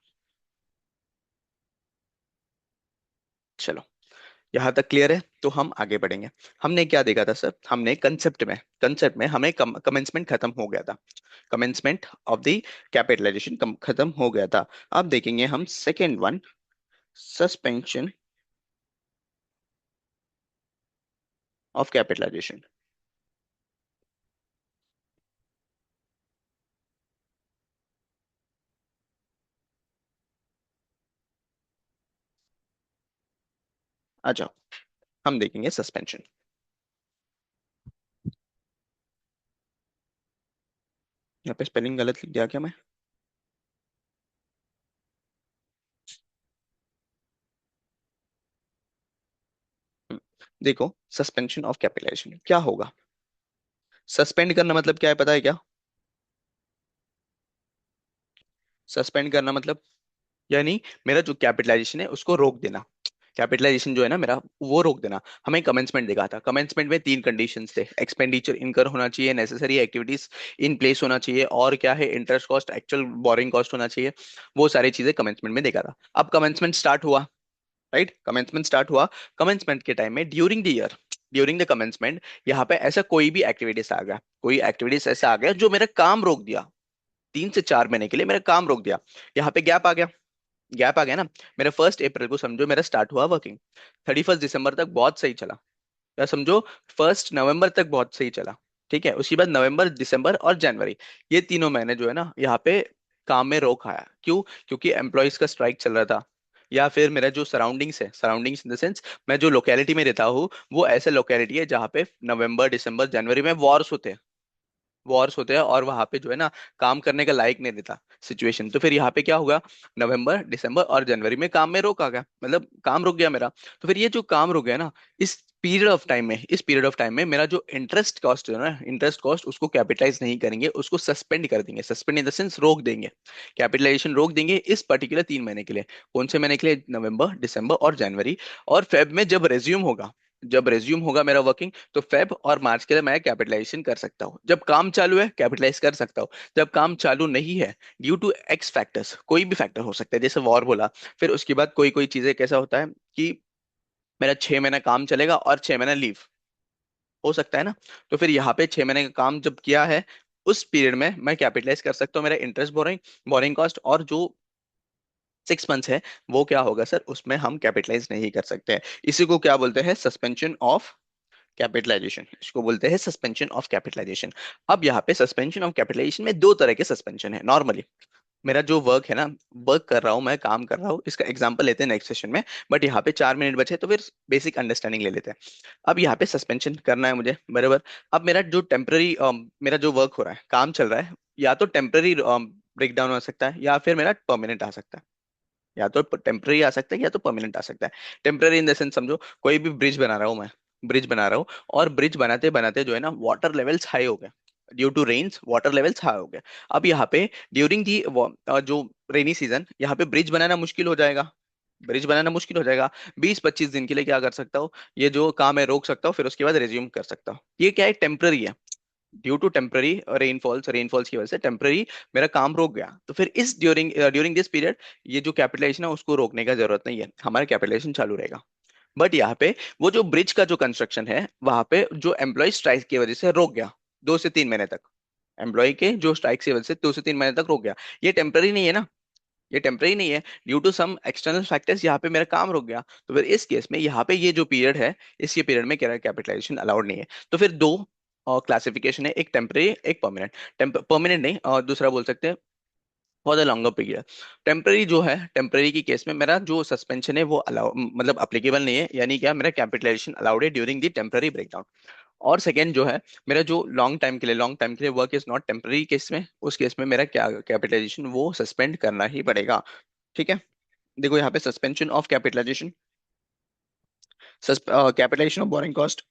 चलो, यहाँ तक क्लियर है, तो हम आगे बढ़ेंगे। हमने क्या देखा था सर? हमने कंसेप्ट में हमें कमेंसमेंट खत्म हो गया था। कमेंसमेंट ऑफ द कैपिटलाइजेशन खत्म हो गया था। अब देखेंगे हम second one, suspension of capitalization. आ जाओ, हम देखेंगे सस्पेंशन। यहाँ पे स्पेलिंग गलत लिख दिया क्या मैं? हम्म, देखो, सस्पेंशन ऑफ कैपिटलाइजेशन क्या होगा? सस्पेंड करना मतलब क्या है, पता है क्या? सस्पेंड करना मतलब, यानी मेरा जो कैपिटलाइजेशन है उसको रोक देना। कैपिटलाइजेशन जो है ना मेरा, वो रोक देना। हमें कमेंसमेंट देखा था, कमेंसमेंट में तीन कंडीशंस थे: एक्सपेंडिचर इनकर होना चाहिए, नेसेसरी एक्टिविटीज इन प्लेस होना चाहिए, और क्या है, interest cost, actual borrowing cost होना चाहिए। वो सारी चीजें कमेंसमेंट में देखा था। अब कमेंसमेंट स्टार्ट हुआ, राइट? कमेंसमेंट स्टार्ट हुआ। कमेंसमेंट के टाइम में during the year, during the commencement, यहाँ पे ऐसा कोई भी एक्टिविटीज आ गया, कोई एक्टिविटीज ऐसा आ गया जो मेरा काम रोक दिया, 3 से 4 महीने के लिए मेरा काम रोक दिया। यहाँ पे गैप आ गया, गैप आ गया ना। मेरा 1 अप्रैल को समझो मेरा स्टार्ट हुआ वर्किंग, 31 दिसंबर तक बहुत सही चला, या समझो 1 नवंबर तक बहुत सही चला। ठीक है, उसके बाद नवंबर, दिसंबर और जनवरी, ये तीनों महीने जो है ना, यहाँ पे काम में रोक आया। क्यों? क्योंकि एम्प्लॉयज का स्ट्राइक चल रहा था, या फिर मेरा जो सराउंडिंग्स है, सराउंडिंग्स इन द सेंस, मैं जो लोकेलिटी में रहता हूँ, वो ऐसे लोकेलिटी है जहाँ पे नवंबर, दिसंबर, जनवरी में वॉर्स होते हैं, और वहां पे जो है ना, काम करने का लायक नहीं रहता सिचुएशन। तो फिर यहाँ पे क्या होगा, नवंबर, दिसंबर और जनवरी में काम में रोक आ गया, मतलब काम रुक गया मेरा। तो फिर ये जो काम रुक गया ना, इस पीरियड ऑफ टाइम में मेरा जो इंटरेस्ट कॉस्ट है ना, इंटरेस्ट कॉस्ट उसको कैपिटलाइज नहीं करेंगे, उसको सस्पेंड कर देंगे। सस्पेंड इन द सेंस रोक देंगे, कैपिटलाइजेशन रोक देंगे इस पर्टिकुलर 3 महीने के लिए। कौन से महीने के लिए? नवंबर, दिसंबर और जनवरी। और फेब में जब रेज्यूम होगा मेरा वर्किंग, तो फेब और मार्च के लिए मैं कैपिटलाइजेशन कर सकता हूँ। जब काम चालू है कैपिटलाइज कर सकता हूँ, जब काम चालू नहीं है, ड्यू टू एक्स फैक्टर्स, कोई भी फैक्टर हो सकता है, जैसे वॉर बोला, फिर उसके बाद कोई कोई चीजें कैसा होता है कि मेरा 6 महीना काम चलेगा और 6 महीना लीव, हो सकता है ना। तो फिर यहाँ पे 6 महीने का काम जब किया है, उस पीरियड में मैं कैपिटलाइज कर सकता हूँ मेरा इंटरेस्ट, बोरिंग बोरिंग कॉस्ट, और जो 6 मंथ्स है वो क्या होगा सर, उसमें हम कैपिटलाइज नहीं कर सकते हैं। इसी को क्या बोलते हैं? Suspension of capitalization. इसको बोलते हैं सस्पेंशन ऑफ कैपिटलाइजेशन। अब यहाँ पे सस्पेंशन ऑफ कैपिटलाइजेशन में दो तरह के सस्पेंशन है नॉर्मली। मेरा जो वर्क है ना, वर्क कर रहा हूँ मैं, काम कर रहा हूँ, इसका एग्जांपल लेते हैं नेक्स्ट सेशन में। बट यहाँ पे 4 मिनट बचे, तो फिर बेसिक अंडरस्टैंडिंग ले लेते हैं। अब यहाँ पे सस्पेंशन करना है मुझे, बराबर। अब मेरा जो टेम्पररी, मेरा जो वर्क हो रहा है, काम चल रहा है, या तो टेम्पररी ब्रेक डाउन हो सकता है, या फिर मेरा परमानेंट आ सकता है। या तो टेम्पररी आ सकता है, या तो परमानेंट आ सकता है। टेम्पररी इन द सेंस समझो, कोई भी ब्रिज बना रहा हूँ मैं, ब्रिज बना रहा हूँ, और ब्रिज बनाते बनाते जो है ना, वाटर लेवल्स हाई हो गए, due to rains water levels high हो गए। अब यहाँ पे ड्यूरिंग दी जो रेनी सीजन, यहाँ पे ब्रिज बनाना मुश्किल हो जाएगा, ब्रिज बनाना मुश्किल हो जाएगा। 20-25 दिन के लिए क्या कर सकता हूँ, ये जो काम है रोक सकता हूँ, फिर उसके बाद रेज्यूम कर सकता हूँ। ये क्या है, टेम्पररी है। ड्यू टू टेम्पररी रेनफॉल्स की वजह से टेम्पररी मेरा काम रुक गया। तो फिर इस ड्यूरिंग ड्यूरिंग दिस पीरियड, ये जो कैपिटलाइजेशन है उसको रोकने का जरूरत नहीं है, हमारा कैपिटलाइजेशन चालू रहेगा। बट यहाँ पे वो जो ब्रिज का जो कंस्ट्रक्शन है, वहां पे जो एम्प्लॉय स्ट्राइक की वजह से रोक गया 2 से 3 महीने तक, एम्प्लॉय के जो स्ट्राइक की वजह से 2 से 3 महीने तक रोक गया, ये टेम्पररी नहीं है ना, ये टेम्पररी नहीं है। Due to some external factors यहाँ पे मेरा काम रुक गया। तो फिर इस केस में यहाँ पे ये जो पीरियड है, इस ये पीरियड में कैपिटलाइजेशन अलाउड नहीं है। तो फिर दो क्लासिफिकेशन है, एक टेम्पररी, एक परमानेंट। परमानेंट नहीं, दूसरा बोल सकते हैं for the longer period. Temporary जो है, टेम्पररी की केस में मेरा जो सस्पेंशन है वो अलाउ मतलब अप्लीकेबल नहीं है, यानी क्या मेरा कैपिटलाइजेशन अलाउड है ड्यूरिंग द टेम्पररी ब्रेकडाउन। और सेकेंड जो है, मेरा जो लॉन्ग टाइम के लिए work is not temporary case में, उस केस में मेरा क्या कैपिटलाइजेशन वो सस्पेंड करना ही पड़ेगा। ठीक है। देखो यहाँ पे suspension of capitalization, capitalization of borrowing cost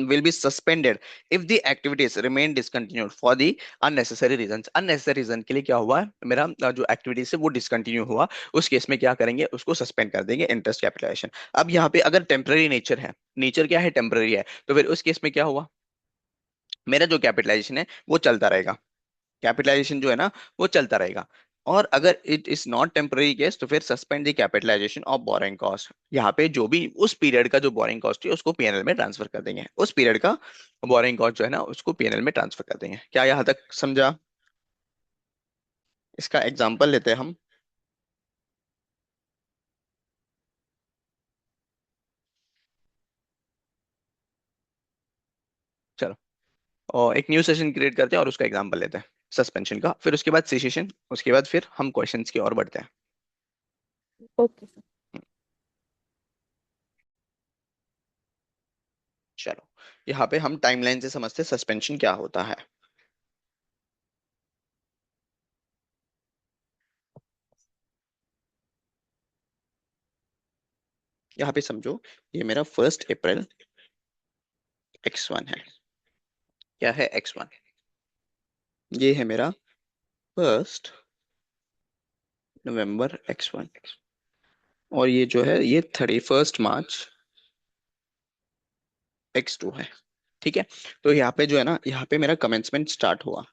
will be suspended if the activities remain discontinued for the unnecessary reasons। unnecessary reason के लिए क्या हुआ, मेरा जो एक्टिविटीज है वो डिसकंटिन्यू हुआ, उस केस में क्या करेंगे, उसको सस्पेंड कर देंगे इंटरेस्ट कैपिटलाइजेशन। अब यहाँ पे अगर टेम्पररी नेचर है, नेचर क्या है, टेम्पररी है, तो फिर उस केस में क्या हुआ, मेरा जो कैपिटलाइजेशन है वो चलता रहेगा, कैपिटलाइजेशन जो है ना वो चलता रहेगा। और अगर it is not temporary case तो फिर suspend the capitalization of borrowing cost. यहाँ पे जो भी उस पीरियड का जो बोरिंग कॉस्ट है उसको पीएनएल में ट्रांसफर कर देंगे, उस पीरियड का बोरिंग कॉस्ट जो है ना उसको पीएनएल में ट्रांसफर कर देंगे। क्या यहाँ तक समझा? इसका एग्जांपल लेते हैं हम। चलो, और एक न्यू सेशन क्रिएट करते हैं और उसका एग्जांपल लेते हैं सस्पेंशन का, फिर उसके बाद सेशन, उसके बाद फिर हम क्वेश्चंस की ओर बढ़ते हैं। Okay sir. चलो, यहाँ पे हम टाइमलाइन से समझते हैं सस्पेंशन क्या होता है। यहाँ पे समझो, ये मेरा 1 अप्रैल x1 है। क्या है x1? ये है मेरा 1 नवंबर x1। और ये जो है ये 31 मार्च x2 है। ठीक है। तो यहाँ पे जो है ना, यहाँ पे मेरा कमेंसमेंट स्टार्ट हुआ,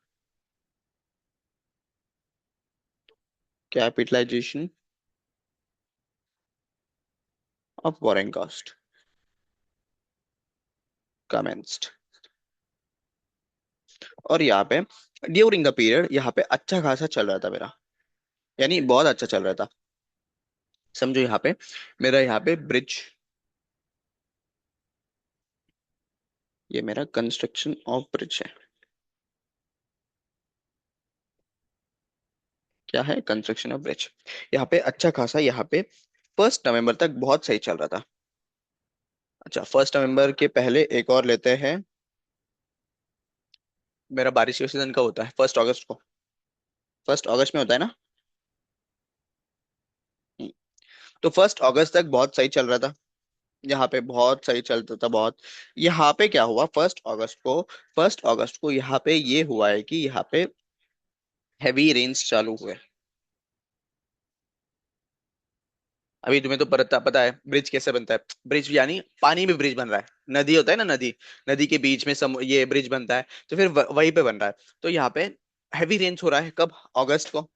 capitalization of borrowing cost commenced. और यहाँ पे ड्यूरिंग द पीरियड यहाँ पे अच्छा खासा चल रहा था मेरा, यानी बहुत अच्छा चल रहा था। समझो यहाँ पे मेरा यहाँ पे ब्रिज, ये मेरा कंस्ट्रक्शन ऑफ ब्रिज है। क्या है? Construction of bridge. यहाँ पे अच्छा खासा, यहाँ पे 1 नवंबर तक बहुत सही चल रहा था। अच्छा, 1 नवंबर के पहले एक और लेते हैं। मेरा बारिश का सीजन कब होता है? 1 अगस्त को। 1 अगस्त में होता है ना। हम्म, तो 1 अगस्त तक बहुत सही चल रहा था, यहाँ पे बहुत सही चलता था बहुत। यहाँ पे क्या हुआ, 1 अगस्त को यहाँ पे ये हुआ है कि यहाँ पे हैवी रेन्स चालू हुए। अभी तुम्हें तो पता पता है ब्रिज कैसे बनता है, ब्रिज यानी पानी में ब्रिज बन रहा है, नदी होता है ना, नदी, नदी के बीच में ये ब्रिज बनता है, तो फिर वहीं पे बन रहा है। तो यहाँ पे हैवी रेन्स हो रहा है कब? अगस्त को।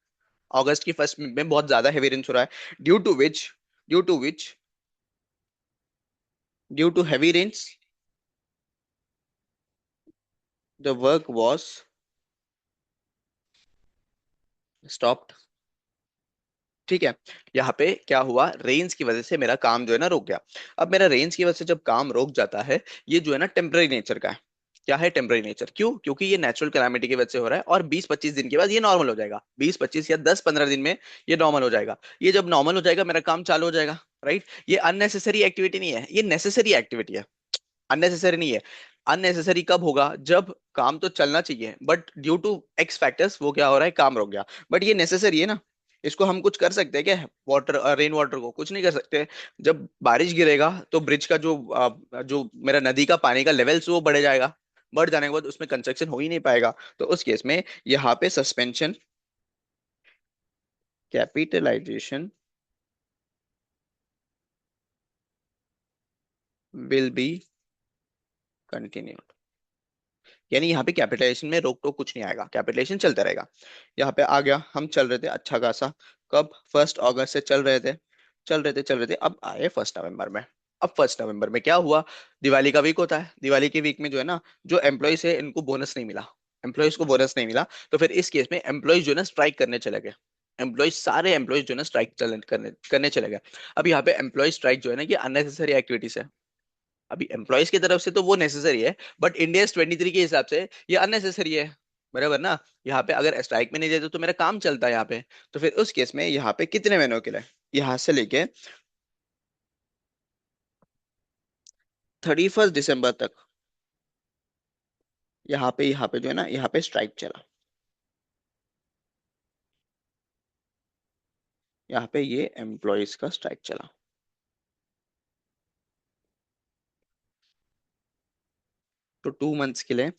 अगस्त की फर्स्ट में बहुत ज्यादा हैवी रेन्स हो रहा है, due to which due to heavy rains the work was stopped. ठीक है। यहाँ पे क्या हुआ, रेंज की वजह से मेरा काम जो है ना रुक गया। अब मेरा रेंज की वजह से जब काम रुक जाता है, ये जो है ना टेम्पररी नेचर का है। क्या है? Temporary nature. क्यों? क्योंकि ये नेचुरल कैलामिटी की वजह से हो रहा है, और 20-25 दिन के बाद ये नॉर्मल हो जाएगा, 20-25 या 10-15 दिन में ये नॉर्मल हो जाएगा। ये जब नॉर्मल हो जाएगा मेरा काम चालू हो जाएगा। राइट। ये अननेसेसरी एक्टिविटी नहीं है, ये नेसेसरी एक्टिविटी है, अननेसेसरी नहीं है। अननेसेसरी कब होगा? जब काम तो चलना चाहिए but due to X factors वो क्या हो रहा है, काम रुक गया। बट ये नेसेसरी है ना, इसको हम कुछ कर सकते हैं क्या? वाटर, रेन वाटर को कुछ नहीं कर सकते। जब बारिश गिरेगा तो ब्रिज का जो मेरा नदी का पानी का लेवल वो बढ़ जाएगा, बढ़ जाने के बाद उसमें कंस्ट्रक्शन हो ही नहीं पाएगा। तो उस केस में यहाँ पे suspension capitalisation will be continued. यानी यहाँ पे कैपिटलाइजेशन में रोक टोक कुछ नहीं आएगा, कैपिटलाइजेशन चलता रहेगा। यहाँ पे आ गया, हम चल रहे थे अच्छा खासा। कब? 1 अगस्त से चल रहे थे, अब आए 1 नवंबर में। अब 1 नवंबर में क्या हुआ, दिवाली का वीक होता है, दिवाली के वीक में जो है ना, जो एम्प्लॉयज है इनको बोनस नहीं मिला, एम्प्लॉयज को बोनस नहीं मिला। तो फिर इस केस में एम्प्लॉयज जो है ना स्ट्राइक करने चले गए, एम्प्लॉयज, सारे एम्प्लॉयज जो है ना स्ट्राइक करने करने चले गए। अब यहाँ पे एम्प्लॉय स्ट्राइक जो है ना ये अननेसेसरी एक्टिविटीज है। अभी एम्प्लॉयज की तरफ से तो वो नेसेसरी है, बट इंडिया 23 के हिसाब से ये अननेसेसरी है। बराबर ना। यहाँ पे अगर स्ट्राइक में नहीं देते तो मेरा काम चलता है यहाँ पे। तो फिर उस केस में यहाँ पे कितने महीनों के लिए, यहाँ से लेके 31 दिसंबर तक यहाँ पे जो है ना, यहाँ पे स्ट्राइक चला, यहाँ पे ये एम्प्लॉयज का स्ट्राइक चला। तो 2 मंथ्स के लिए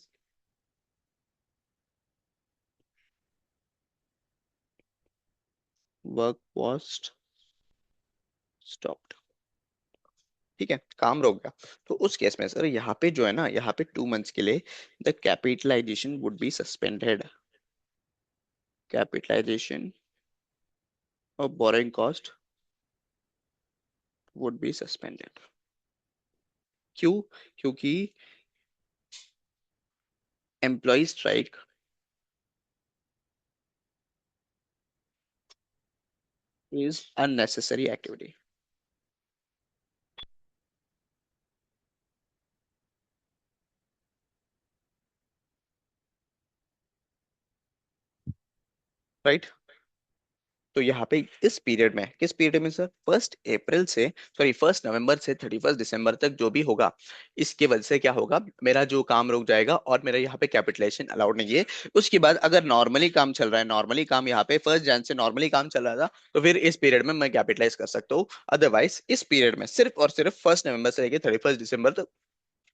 वर्क वॉज स्टॉप्ड। ठीक है, काम रोक गया। तो उस केस में सर यहाँ पे जो है ना, यहाँ पे 2 मंथ्स के लिए the capitalization would be suspended. Capitalization और borrowing cost would be suspended. क्यों? क्योंकि employee strike is unnecessary activity. Right. तो यहाँ पे इस पीरियड में, किस पीरियड में सर, 1 अप्रैल से, सॉरी 1 नवंबर से 31 दिसंबर तक जो भी होगा, इसके वजह से क्या होगा, मेरा जो काम रुक जाएगा और मेरा यहाँ पे कैपिटलाइजेशन अलाउड नहीं है। उसके बाद अगर नॉर्मली काम चल रहा है, नॉर्मली काम यहाँ पे 1 जन से नॉर्मली काम चल रहा था, तो फिर इस पीरियड में मैं कैपिटलाइज कर सकता हूँ। अदरवाइज इस पीरियड में सिर्फ और सिर्फ 1 नवंबर से लेकर 31 दिसंबर तक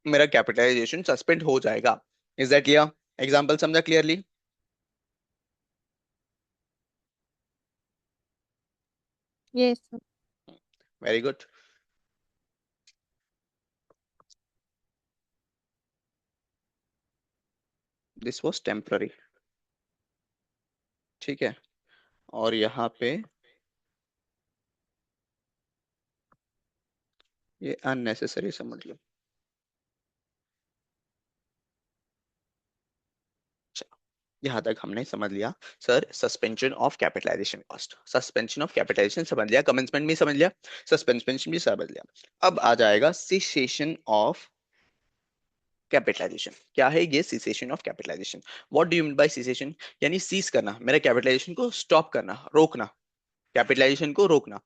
मेरा कैपिटलाइजेशन सस्पेंड हो जाएगा। Is that clear? एग्जाम्पल समझा clearly? Yes, sir. Very good. This was temporary. ठीक है। और यहाँ पे ये अननेसेसरी समझ लो। चलो, यहाँ तक हमने समझ लिया। Sir suspension of capitalisation cost, suspension of capitalisation समझ लिया, कमेंसमेंट भी समझ लिया, सस्पेंशन भी समझ लिया। अब आ जाएगा सिसेशन ऑफ कैपिटलाइजेशन। क्या है ये cessation of capitalisation? What do you mean by cessation? यानी सीज करना, मेरा कैपिटलाइजेशन को स्टॉप करना, रोकना, कैपिटलाइजेशन को रोकना।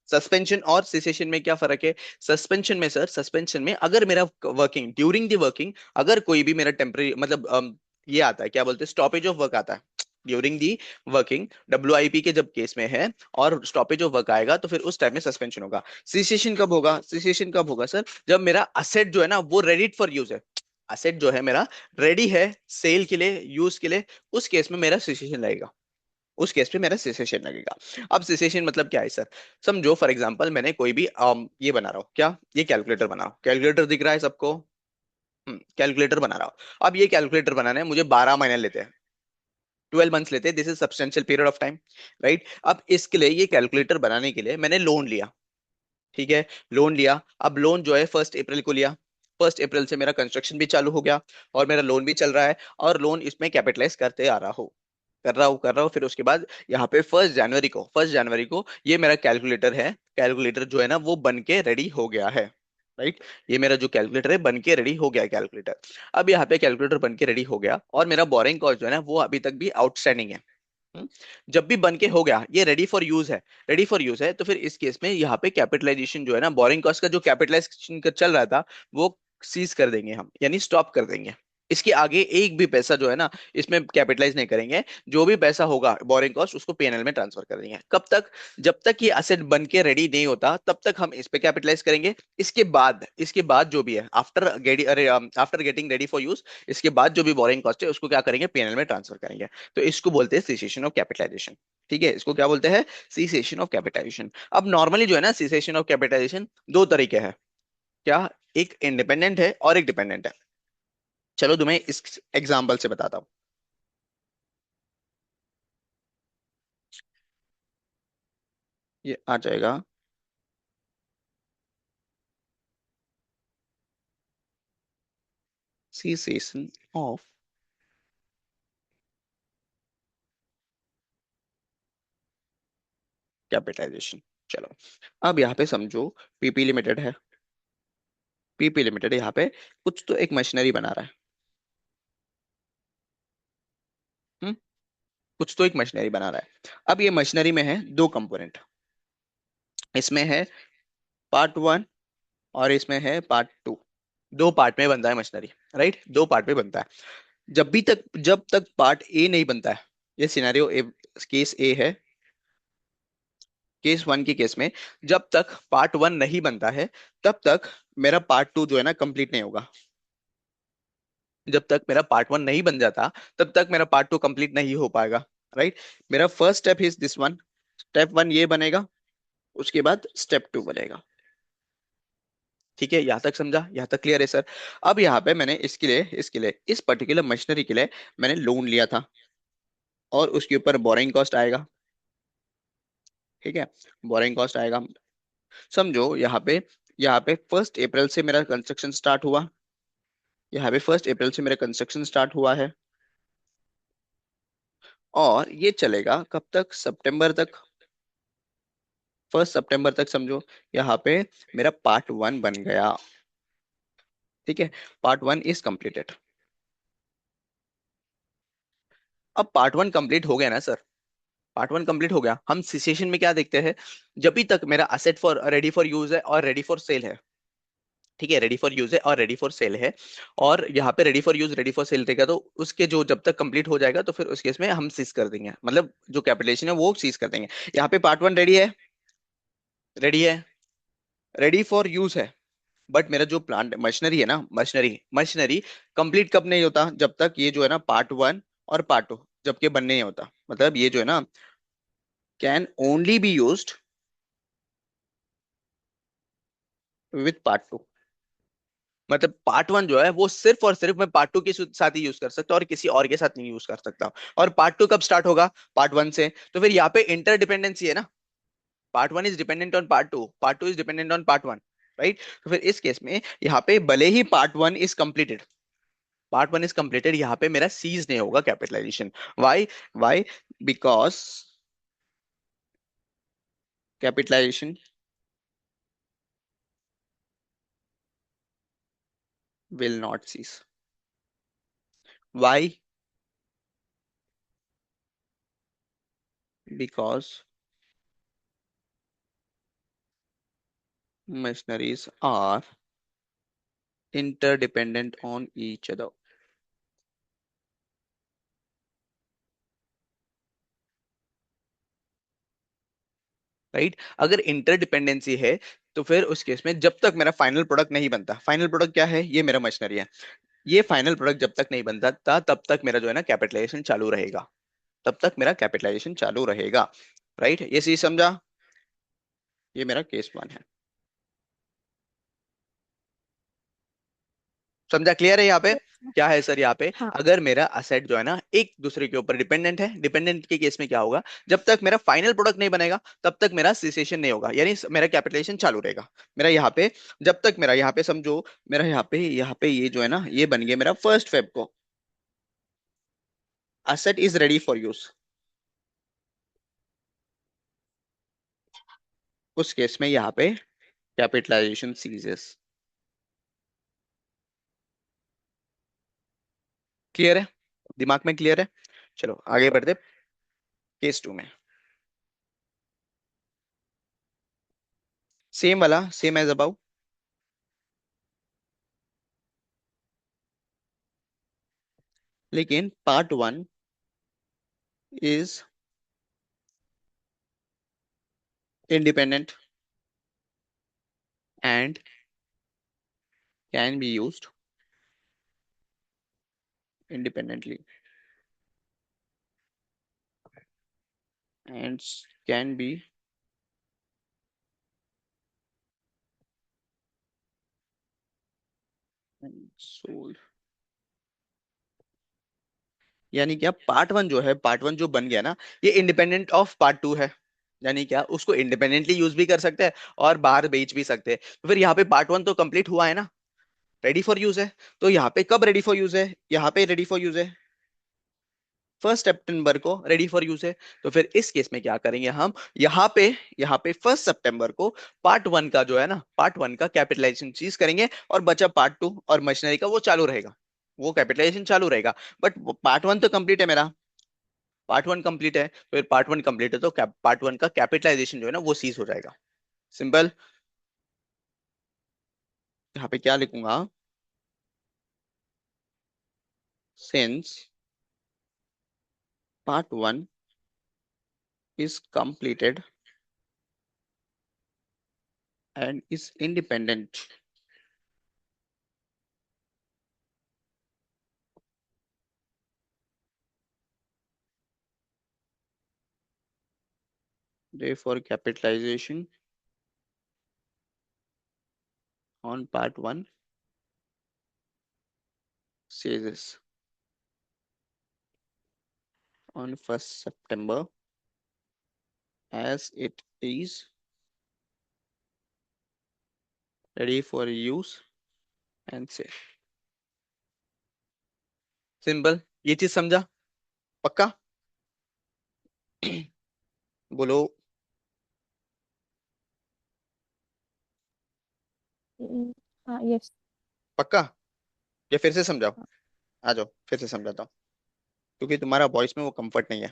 सस्पेंशन और सिसेशन में क्या फर्क है? सस्पेंशन में सर, सस्पेंशन में अगर मेरा वर्किंग, ड्यूरिंग द वर्किंग, अगर कोई भी मेरा टेम्पररी मतलब ये आता है, क्या बोलते हैं, स्टॉपेज ऑफ वर्क आता है ड्यूरिंग दी वर्किंग, WIP के जब केस में है और स्टॉपेज ऑफ वर्क आएगा, तो फिर उस टाइम में सस्पेंशन होगा। सिसेशन कब होगा? सिसेशन कब होगा सर? जब मेरा असेट जो है ना वो रेडी फॉर यूज है, असेट जो है मेरा रेडी है सेल के लिए, यूज के लिए, उस केस में मेरा सिसेशन लगेगा, उस केस पे मेरा सिसेशन लगेगा। अब सिसेशन मतलब क्या है सर? समझो फॉर एग्जांपल मैंने कोई भी ये बना रहा हूँ, क्या ये कैलकुलेटर बना रहा हूँ, कैलकुलेटर दिख रहा है सबको? कैलकुलेटर बना रहा हूँ। अब ये कैलकुलेटर बनाने में मुझे 12 महीने लेते हैं, 12 मंथ्स लेते हैं, this is substantial period of time. Right. अब इसके लिए, ये कैलकुलेटर बनाने के लिए मैंने लोन लिया। ठीक है, लोन लिया। अब लोन जो है 1 अप्रैल को लिया, 1 अप्रैल से मेरा कंस्ट्रक्शन भी चालू हो गया और मेरा लोन भी चल रहा है, और लोन इसमें कैपिटलाइज करते आ रहा हूँ, कर रहा हूँ। फिर उसके बाद यहाँ पे 1 जनवरी को ये मेरा कैलकुलेटर है, कैलकुलेटर जो है ना वो बन के रेडी हो गया है। राइट। ये मेरा जो कैलकुलेटर है बन के रेडी हो गया है कैलकुलेटर। अब यहाँ पे कैलकुलेटर बन के रेडी हो गया और मेरा बोरिंग कॉस्ट जो है ना वो अभी तक भी आउटस्टैंडिंग है। हम्म, जब भी बन के हो गया, ये रेडी फॉर यूज है, रेडी फॉर यूज है, तो फिर इस केस में यहाँ पे कैपिटलाइजेशन जो है ना, बोरिंग कॉस्ट का जो कैपिटलाइजेशन का चल रहा था वो सीज कर देंगे हम, यानी स्टॉप कर देंगे। इसके आगे एक भी पैसा जो है ना इसमें कैपिटलाइज नहीं करेंगे। जो भी पैसा होगा बोरिंग कॉस्ट उसको P&L में ट्रांसफर कर देंगे। कब तक? जब तक ये असेट बन के रेडी नहीं होता तब तक हम इस पे कैपिटलाइज करेंगे। इसके बाद जो भी है after getting ready for use, इसके बाद जो भी बोरिंग कॉस्ट है उसको क्या करेंगे, P&L में ट्रांसफर करेंगे। तो इसको बोलते हैं सीसेशन ऑफ कैपिटलाइजेशन। ठीक है, इसको क्या बोलते हैं? Cessation of capitalisation. अब नॉर्मली जो है ना सीसेशन ऑफ कैपिटलाइजेशन दो तरीके हैं। क्या? एक इंडिपेंडेंट है और एक डिपेंडेंट है। चलो तुम्हें इस एग्जाम्पल से बताता हूँ। ये आ जाएगा सीसेशन ऑफ कैपिटलाइजेशन। चलो, अब यहाँ पे समझो पीपी लिमिटेड है, पीपी लिमिटेड यहाँ पे कुछ तो एक मशीनरी बना रहा है। कुछ तो एक मशीनरी बना रहा है। अब ये मशीनरी में है दो कंपोनेंट, इसमें है पार्ट वन और इसमें है पार्ट टू। दो पार्ट में बनता है मशीनरी, राइट, दो पार्ट में बनता है। जब तक पार्ट ए नहीं बनता है, ये सिनेरियो ए, केस ए है, केस वन के केस में जब तक पार्ट वन नहीं बनता है तब तक मेरा पार्ट टू जो है ना कंप्लीट नहीं होगा। जब तक मेरा पार्ट वन नहीं बन जाता तब तक मेरा पार्ट टू कंप्लीट नहीं हो पाएगा, राइट। मेरा first step is this one, step one ये बनेगा, उसके बाद स्टेप टू बनेगा। ठीक है, यहां तक समझा, यहां तक क्लियर है सर। अब यहाँ पे मैंने इसके लिए इस पर्टिकुलर मशीनरी के लिए मैंने लोन लिया था, और उसके ऊपर बोरिंग कॉस्ट आएगा। ठीक है, बोरिंग कॉस्ट आएगा। समझो यहाँ पे 1 अप्रैल से मेरा कंस्ट्रक्शन स्टार्ट हुआ, यहाँ पे 1 अप्रैल से मेरा कंस्ट्रक्शन स्टार्ट हुआ है, और ये चलेगा कब तक, सितंबर तक। 1 सितंबर तक समझो यहाँ पे मेरा पार्ट वन बन गया। ठीक है, पार्ट वन इज कंप्लीटेड। अब पार्ट वन कंप्लीट हो गया ना सर, पार्ट वन कंप्लीट हो गया, हम सिचुएशन में क्या देखते हैं, जब भी तक मेरा asset for ready for use है और रेडी फॉर सेल है। ठीक है, रेडी फॉर यूज है और रेडी फॉर सेल है, और यहाँ पे ready for use ready for sale रहेगा, तो उसके जो जब तक कंप्लीट हो जाएगा तो फिर उस केस में हम सीज कर देंगे, मतलब जो कैपिटलेशन है वो सीज कर देंगे। यहाँ पे पार्ट वन रेडी है, रेडी है, रेडी फॉर यूज है, बट मेरा जो प्लांट मशीनरी है ना, मशीनरी कंप्लीट कब नहीं होता, जब तक ये जो है ना पार्ट वन और पार्ट टू जबकि बनने नहीं होता। मतलब ये जो है ना can only be used with part two. मतलब पार्ट वन जो है वो सिर्फ और सिर्फ मैं पार्ट टू के साथ ही यूज कर सकता हूँ और किसी और के साथ नहीं यूज कर सकता हूँ। और पार्ट टू कब स्टार्ट होगा, पार्ट वन से, तो फिर यहाँ पे इंटरडिपेंडेंसी है ना, part one is dependent on part two is dependent on part one, right. तो फिर इस केस में यहाँ पे भले ही पार्ट वन इज कंप्लीटेड यहाँ पे मेरा सीज नहीं होगा capitalisation. Why why because capitalisation will not cease. Why? Because machineries are interdependent on each other. Right, अगर इंटरडिपेंडेंसी है तो फिर उस केस में जब तक मेरा फाइनल प्रोडक्ट नहीं बनता, फाइनल प्रोडक्ट क्या है, ये मेरा मशीनरी है, ये फाइनल प्रोडक्ट जब तक नहीं बनता तब तक मेरा जो है ना कैपिटलाइजेशन चालू रहेगा, तब तक मेरा कैपिटलाइजेशन चालू रहेगा। राइट, ये चीज समझा, ये मेरा केस वन है। समझा, क्लियर है यहाँ पे। Yes sir. क्या है सर यहाँ पे, हाँ। अगर मेरा असेट जो है ना एक दूसरे के ऊपर डिपेंडेंट है, डिपेंडेंट के केस में क्या होगा, जब तक मेरा फाइनल प्रोडक्ट नहीं बनेगा तब तक मेरा सिसेशन नहीं होगा, यानी मेरा कैपिटलाइजेशन चालू रहेगा। मेरा यहाँ पे जब तक मेरा यहाँ पे समझो मेरा यहाँ पे ये जो है ना ये बन गया मेरा 1 फेब को, asset is ready for use. उस केस में यहाँ पे कैपिटलाइजेशन सीजेस। क्लियर है, दिमाग में क्लियर है। चलो आगे बढ़ते केस टू में। सेम वाला, सेम एज अबाउ, लेकिन part one is independent and can be used independently and can be sold। यानी क्या, पार्ट वन जो है, पार्ट वन जो बन गया ना, ये इंडिपेंडेंट ऑफ पार्ट टू है। यानी क्या, उसको इंडिपेंडेंटली यूज भी कर सकते हैं और बाहर बेच भी सकते हैं। तो फिर यहाँ पे पार्ट वन तो कंप्लीट हुआ है ना, रेडी फॉर यूज है। तो यहाँ पे कब रेडी फॉर यूज है, यहाँ पे रेडी फॉर यूज है, 1 सितंबर को रेडी फॉर यूज है। तो फिर इस केस में क्या करेंगे हम, यहाँ पे 1 सितंबर को पार्ट वन का जो है ना, पार्ट वन का कैपिटलाइजेशन चीज करेंगे, और बचा पार्ट टू और मशीनरी का वो चालू रहेगा, वो कैपिटलाइजेशन चालू रहेगा। बट पार्ट वन तो कंप्लीट है मेरा, पार्ट वन कंप्लीट है, तो फिर पार्ट वन कंप्लीट है तो पार्ट वन का कैपिटलाइजेशन जो है ना वो सीज हो जाएगा। सिंपल। यहाँ पे क्या लिखूंगा, since part one is completed and is independent, therefore capitalization on part one ceases on 1st September as it is ready for use and sale। Simple. ये चीज समझा? पक्का? बोलो। हाँ, यस। पक्का? या फिर से समझाओ? आ जाओ फिर से समझाता हूँ, क्योंकि तुम्हारा वॉइस में वो कंफर्ट नहीं है।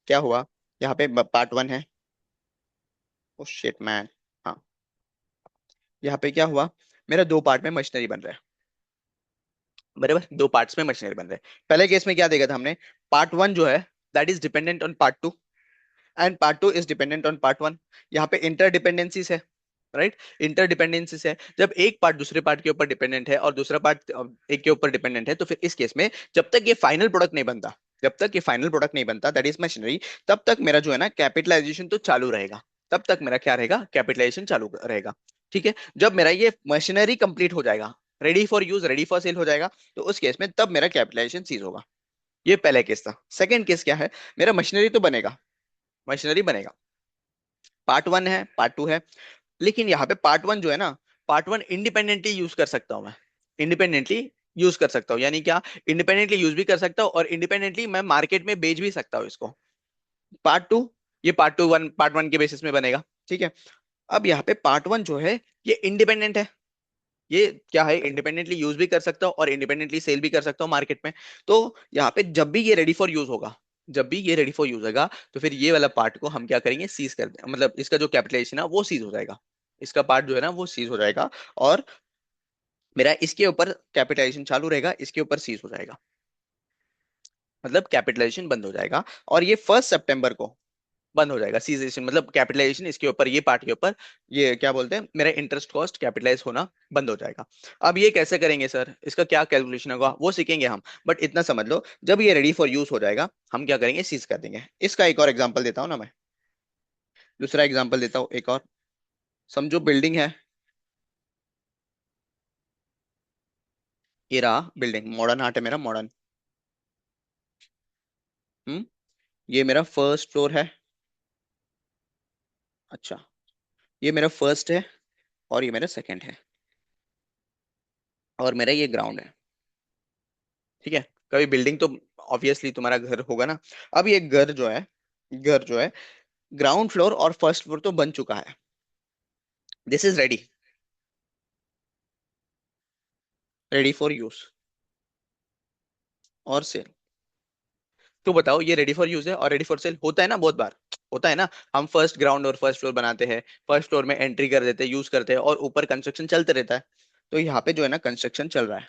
क्या हुआ, यहाँ पे पार्ट वन है। Oh shit man. हाँ, यहाँ पे क्या हुआ, मेरा दो पार्ट में मशीनरी बन रहा है। बराबर, दो पार्ट्स में मशीनरी बन रहा है। पहले केस में क्या देखा था हमने, पार्ट वन जो है that is dependent on part to and part two is dependent on part one. यहाँ पे इंटरडिपेंडेंसीज है, राइट। इंटरडिपेंडेंसीज है, जब एक पार्ट दूसरे पार्ट के ऊपर डिपेंडेंट है और दूसरा पार्ट एक के ऊपर डिपेंडेंट है, तो फिर इस केस में जब तक ये फाइनल प्रोडक्ट नहीं बनता, जब तक ये फाइनल प्रोडक्ट नहीं बनता दैट इज मशीनरी, तब तक मेरा जो है ना कैपिटलाइजेशन तो चालू रहेगा। तब तक मेरा क्या रहेगा, कैपिटलाइजेशन चालू रहेगा। ठीक है, जब मेरा ये मशीनरी कंप्लीट हो जाएगा, ready for use ready for sale हो जाएगा, तो उस केस में तब मेरा कैपिटलाइजेशन सीज होगा। ये पहला केस था। सेकंड केस क्या है, मेरा मशीनरी तो बनेगा, मशीनरी बनेगा, पार्ट वन है पार्ट टू है, लेकिन यहाँ पे पार्ट वन जो है ना, पार्ट वन इंडिपेंडेंटली यूज कर सकता हूँ मैं, इंडिपेंडेंटली यूज कर सकता हूँ। यानी क्या, इंडिपेंडेंटली यूज भी कर सकता हूँ और इंडिपेंडेंटली मैं मार्केट में बेच भी सकता हूँ इसको। पार्ट टू, ये पार्ट वन के बेसिस में बनेगा। ठीक है, अब यहाँ पे पार्ट वन जो है ये इंडिपेंडेंट है, ये क्या है, इंडिपेंडेंटली यूज भी कर सकता हूँ और इंडिपेंडेंटली सेल भी कर सकता हूँ मार्केट में। तो यहाँ पे जब भी ये रेडी फॉर यूज होगा, जब भी ये रेडी फॉर यूज होगा, तो फिर ये वाला पार्ट को हम क्या करेंगे, सीज कर दें, मतलब इसका जो कैपिटलाइजेशन है वो सीज हो जाएगा, इसका पार्ट जो है ना वो सीज हो जाएगा, और मेरा इसके ऊपर कैपिटलाइजेशन चालू रहेगा, इसके ऊपर सीज हो जाएगा, मतलब कैपिटलाइजेशन बंद हो जाएगा। और ये 1 सितंबर को बंद हो जाएगा सीजेशन, मतलब कैपिटलाइजेशन इसके ऊपर, ये पार्ट के ऊपर, ये क्या बोलते हैं, मेरा इंटरेस्ट कॉस्ट कैपिटलाइज होना बंद हो जाएगा। अब ये कैसे करेंगे सर, इसका क्या कैलकुलेशन होगा वो सीखेंगे हम, बट इतना समझ लो, जब ये रेडी फॉर यूज हो जाएगा हम क्या करेंगे, सीज कर देंगे। इसका एक और एग्जांपल देता हूँ ना मैं, दूसरा एग्जांपल देता हूँ एक और। समझो बिल्डिंग है, ये रहा बिल्डिंग, मॉडर्न आर्ट है मेरा, मॉडर्न। हम्म, ये मेरा फर्स्ट फ्लोर है। अच्छा, ये मेरा फर्स्ट है और ये मेरा सेकंड है, और मेरा ये ग्राउंड है। ठीक है, कभी बिल्डिंग तो ऑब्वियसली तुम्हारा घर होगा ना। अब ये घर जो है, घर जो है, ग्राउंड फ्लोर और फर्स्ट फ्लोर तो बन चुका है, this is ready, ready for use और सेल। तो बताओ, ये रेडी फॉर यूज है और रेडी फॉर सेल होता है ना, बहुत बार होता है ना। हम फर्स्ट ग्राउंड और फर्स्ट फ्लोर बनाते हैं, फर्स्ट फ्लोर में एंट्री कर देते हैं, यूज करते हैं, और ऊपर कंस्ट्रक्शन चलते रहता है। तो यहाँ पे जो है ना कंस्ट्रक्शन चल रहा है,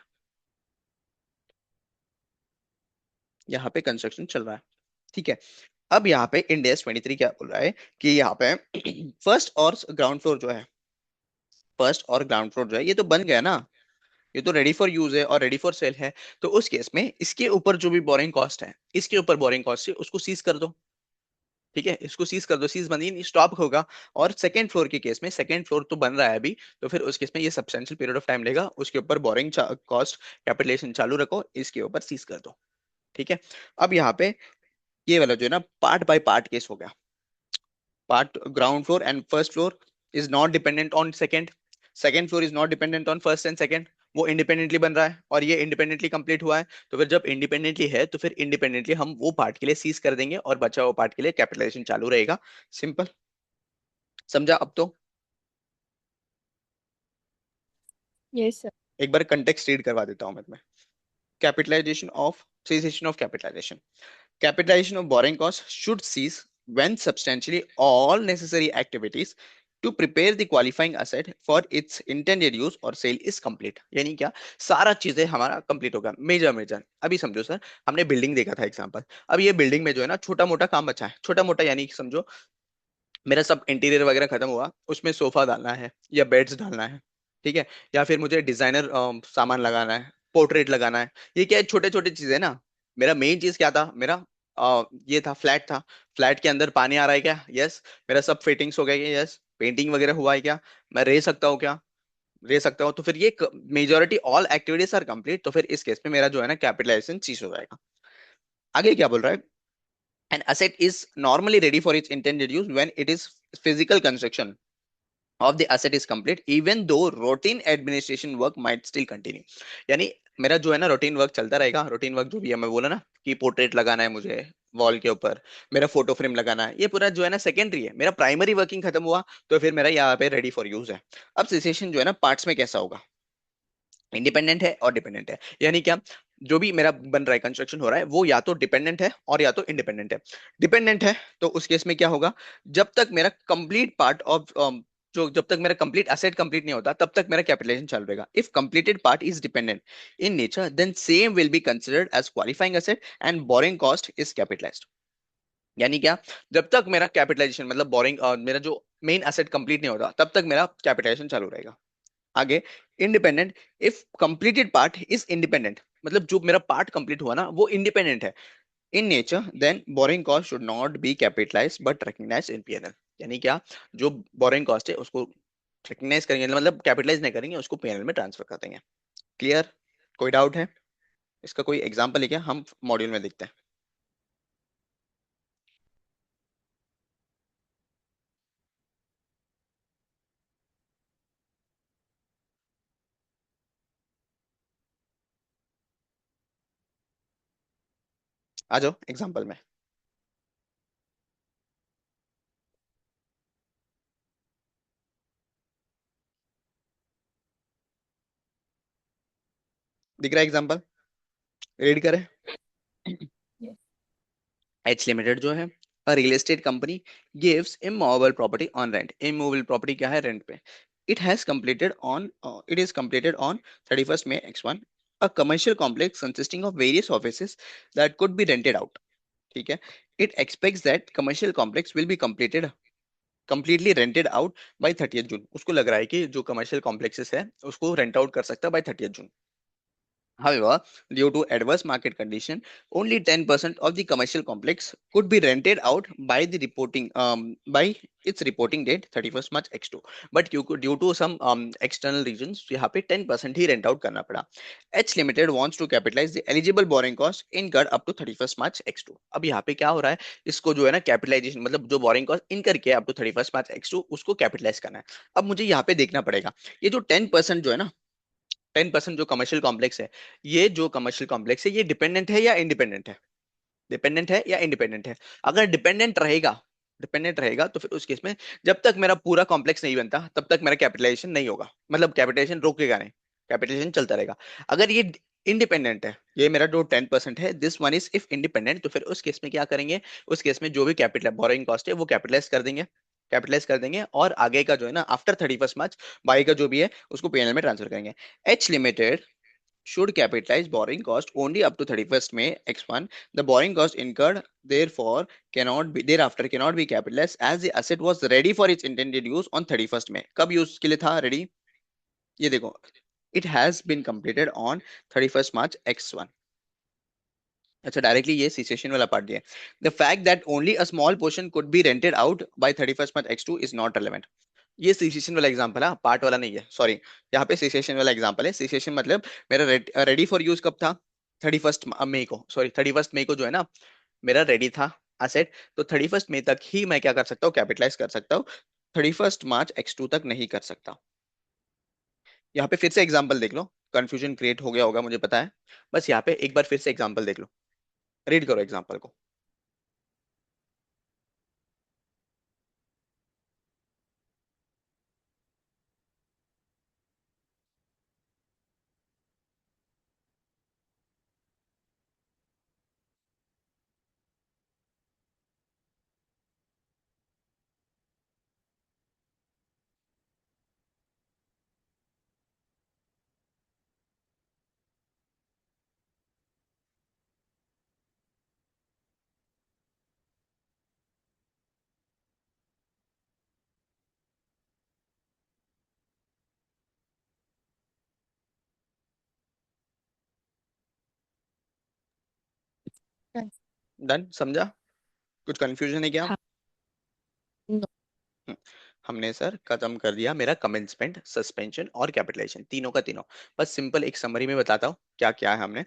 यहाँ पे कंस्ट्रक्शन चल रहा है। ठीक है, अब यहाँ पे इंडेक्स 23 क्या बोल रहा है कि यहाँ पे फर्स्ट और ग्राउंड फ्लोर जो है, फर्स्ट और ग्राउंड फ्लोर जो है ये तो बन गया ना, ये तो रेडी फॉर यूज है और रेडी फॉर सेल है। तो उस केस में इसके ऊपर जो भी बोरिंग कॉस्ट है, इसके ऊपर बोरिंग कॉस्ट है, उसको सीज कर दो। ठीक है, इसको सीज कर दो, सीज बंदी स्टॉप होगा। और सेकंड फ्लोर के केस में, सेकंड फ्लोर तो बन रहा है अभी, तो फिर उस केस में ये सब्सटेंशियल पीरियड ऑफ टाइम लेगा, उसके ऊपर बोरिंग कॉस्ट कैपिटलेशन चालू रखो, इसके ऊपर सीज कर दो। ठीक है, अब यहाँ पे ये वाला जो है ना पार्ट बाय पार्ट केस हो गया। Part ground floor and first floor is not dependent on second, second floor is not dependent on first and second, वो इंडिपेंडेंटली बन रहा है और ये इंडिपेंडेंटली कंप्लीट हुआ है। तो फिर जब इंडिपेंडेंटली है तो फिर इंडिपेंडेंटली हम वो पार्ट के लिए सीज कर देंगे और बचा हुआ पार्ट के लिए कैपिटलाइजेशन चालू रहेगा। सिंपल। समझा अब तो? Yes sir. एक बार कंटेक्स्ट रीड करवा देता हूँ मैं तुम्हें। Capitalization of cessation of capitalization. Capitalization of borrowing costs should cease when substantially all necessary activities to prepare the qualifying asset for its intended use or sale is complete. यानी क्या, सारा चीजें हमारा कंप्लीट होगा, मेजर मेजर। अभी समझो sir, हमने building देखा था एग्जांपल। अब ये बिल्डिंग में जो है ना छोटा मोटा काम बचा है, छोटा मोटा यानी कि समझो मेरा सब इंटीरियर वगैरह खत्म हुआ, उसमें सोफा डालना है या बेड्स डालना है, ठीक है, या फिर मुझे डिजाइनर सामान लगाना है, पोर्ट्रेट लगाना है। ये क्या है, छोटे छोटे चीजें ना। मेरा मेन चीज क्या था, मेरा ये था, फ्लैट था। फ्लैट के अंदर पानी आ रहा है क्या? यस। मेरा सब फिटिंग्स हो गया क्या? यस। पेंटिंग वगैरह हुआ है क्या? मैं रह सकता हूँ क्या? रह सकता हूँ। तो फिर ये majority all activities are complete, तो फिर इस केस में मेरा जो है ना कैपिटलाइजेशन चीज हो जाएगा। आगे क्या बोल रहा है? An asset is normally ready for its intended use when it is physical construction of the asset is complete, even though routine administration work might still continue. यानी मेरा जो है ना रूटीन वर्क चलता रहेगा। रूटीन वर्क जो भी है, मैं बोला ना कि पोर्ट्रेट लगाना है मुझे वॉल के ऊपर, मेरा फोटो फ्रेम लगाना है, ये पूरा जो है ना सेकेंडरी है। मेरा प्राइमरी वर्किंग खत्म हुआ तो फिर मेरा यहाँ पे रेडी फॉर यूज है। अब सिचुएशन जो है ना पार्ट्स में कैसा होगा, इंडिपेंडेंट है और डिपेंडेंट है। यानी क्या, जो भी मेरा बन रहा है, कंस्ट्रक्शन हो रहा है, वो या तो डिपेंडेंट है और या तो इंडिपेंडेंट है। डिपेंडेंट है तो उस केस में क्या होगा, जब तक मेरा कंप्लीट पार्ट ऑफ जो जब तक मेरा कंप्लीट एसेट कंप्लीट नहीं होता तब तक मेरा कैपिटलाइजेशन चल रहेगा। If completed part is dependent in nature then same will be considered as qualifying asset and borrowing cost is capitalised. यानी क्या, जब तक मेरा कैपिटलाइजेशन मतलब बोरिंग मेरा जो मेन एसेट कंप्लीट नहीं होता तब तक मेरा कैपिटलाइजेशन चालू रहेगा। आगे, independent, if completed part is independent, मतलब जो मेरा पार्ट कंप्लीट हुआ ना वो इंडिपेंडेंट है in nature, then borrowing cost should not be capitalise but recognise in PNL. यानी क्या, जो बोरिंग कॉस्ट है उसको रिकग्नाइज करेंगे, मतलब कैपिटलाइज नहीं करेंगे, उसको पीएनएल में ट्रांसफर कर देंगे। क्लियर? कोई डाउट है? इसका कोई एग्जांपल है क्या? हम मॉड्यूल में देखते हैं। आ जाओ एग्जांपल में। दिख रहा है एग्जांपल? रीड करें। Yes. एच लिमिटेड जो है, a real estate company gives immovable property on rent. Immovable property क्या है? रेंट पे। It is completed on 31st May X1 a commercial complex consisting of various offices that could be rented out। ठीक है, it expects that commercial complex will be completely rented out by 30th June। उसको लग रहा है कि जो commercial complexes है उसको रेंट आउट कर सकता है by 30th June। However, due to adverse market condition, only 10% of the commercial complex could be rented out by the reporting by its reporting date 31st March X2। But due to some external reasons यहाँ पे 10% ही rent out करना पड़ा। H Limited wants to capitalize the eligible borrowing cost incurred up to 31st March X2। अब यहाँ पे क्या हो रहा है, इसको जो है ना कैपिटलाइजेशन मतलब जो बोरिंग कॉस्ट इनकर किया up to 31st March X2 उसको कैपिटलाइज करना है। अब मुझे यहाँ पे देखना पड़ेगा, ये जो 10% जो है ना, 10% जो कमर्शियल कॉम्प्लेक्स है, ये जो कमर्शियल कॉम्प्लेक्स है ये डिपेंडेंट है या इंडिपेंडेंट है? डिपेंडेंट है या इंडिपेंडेंट है? अगर डिपेंडेंट रहेगा तो फिर उस केस में जब तक मेरा पूरा कॉम्प्लेक्स नहीं बनता तब तक मेरा कैपिटलाइजेशन नहीं होगा, मतलब कैपिटलाइजेशन रोकेगा नहीं, कैपिटलाइजेशन चलता रहेगा। अगर ये इंडिपेंडेंट है, ये मेरा जो 10% है, this one is if independent, तो फिर उस केस में क्या करेंगे, उस केस में जो भी कैपिटल बोरोइंग कॉस्ट है वो कैपिटलाइज कर देंगे और आगे का जो है ना आफ्टर 31st March बाई का जो भी है उसको पीएनएल में ट्रांसफर करेंगे। H limited should capitalize borrowing cost only up to 31st May X1। The borrowing cost incurred therefore cannot be capitalized as the asset was ready for its intended use on 31st May। कब use के लिए था ready? ये देखो, it has been completed on 31st March X1। अच्छा, directly ये situation वाला part दिया है। The fact that only a small portion could be rented out by 31st March X2 is not relevant. ये सिचुएशन वाला example है, part वाला नहीं है, सॉरी। यहाँ पे सिचुएशन वाला एग्जांपल है। सिचुएशन मतलब मेरा रेडी फॉर यूज कब था? 31st May को, सॉरी 31st May को जो है ना मेरा रेडी था एसेट, तो 31st May तक ही मैं क्या कर सकता हूँ, कैपिटलाइज कर सकता हूँ। 31st March X2 तक नहीं कर सकता। यहाँ पे फिर से एग्जांपल देख लो, कंफ्यूजन क्रिएट हो गया होगा मुझे पता है, बस यहाँ पे एक बार फिर से एग्जांपल देख लो, रीड करो एग्जांपल को। डन, समझा? कुछ कंफ्यूजन है क्या? हाँ। नो। हम्म, हमने सर खत्म कर दिया मेरा कमेंसमेंट, सस्पेंशन और कैपिटलाइजेशन, तीनों का तीनों। बस सिंपल एक समरी में बताता हूँ क्या क्या है हमने।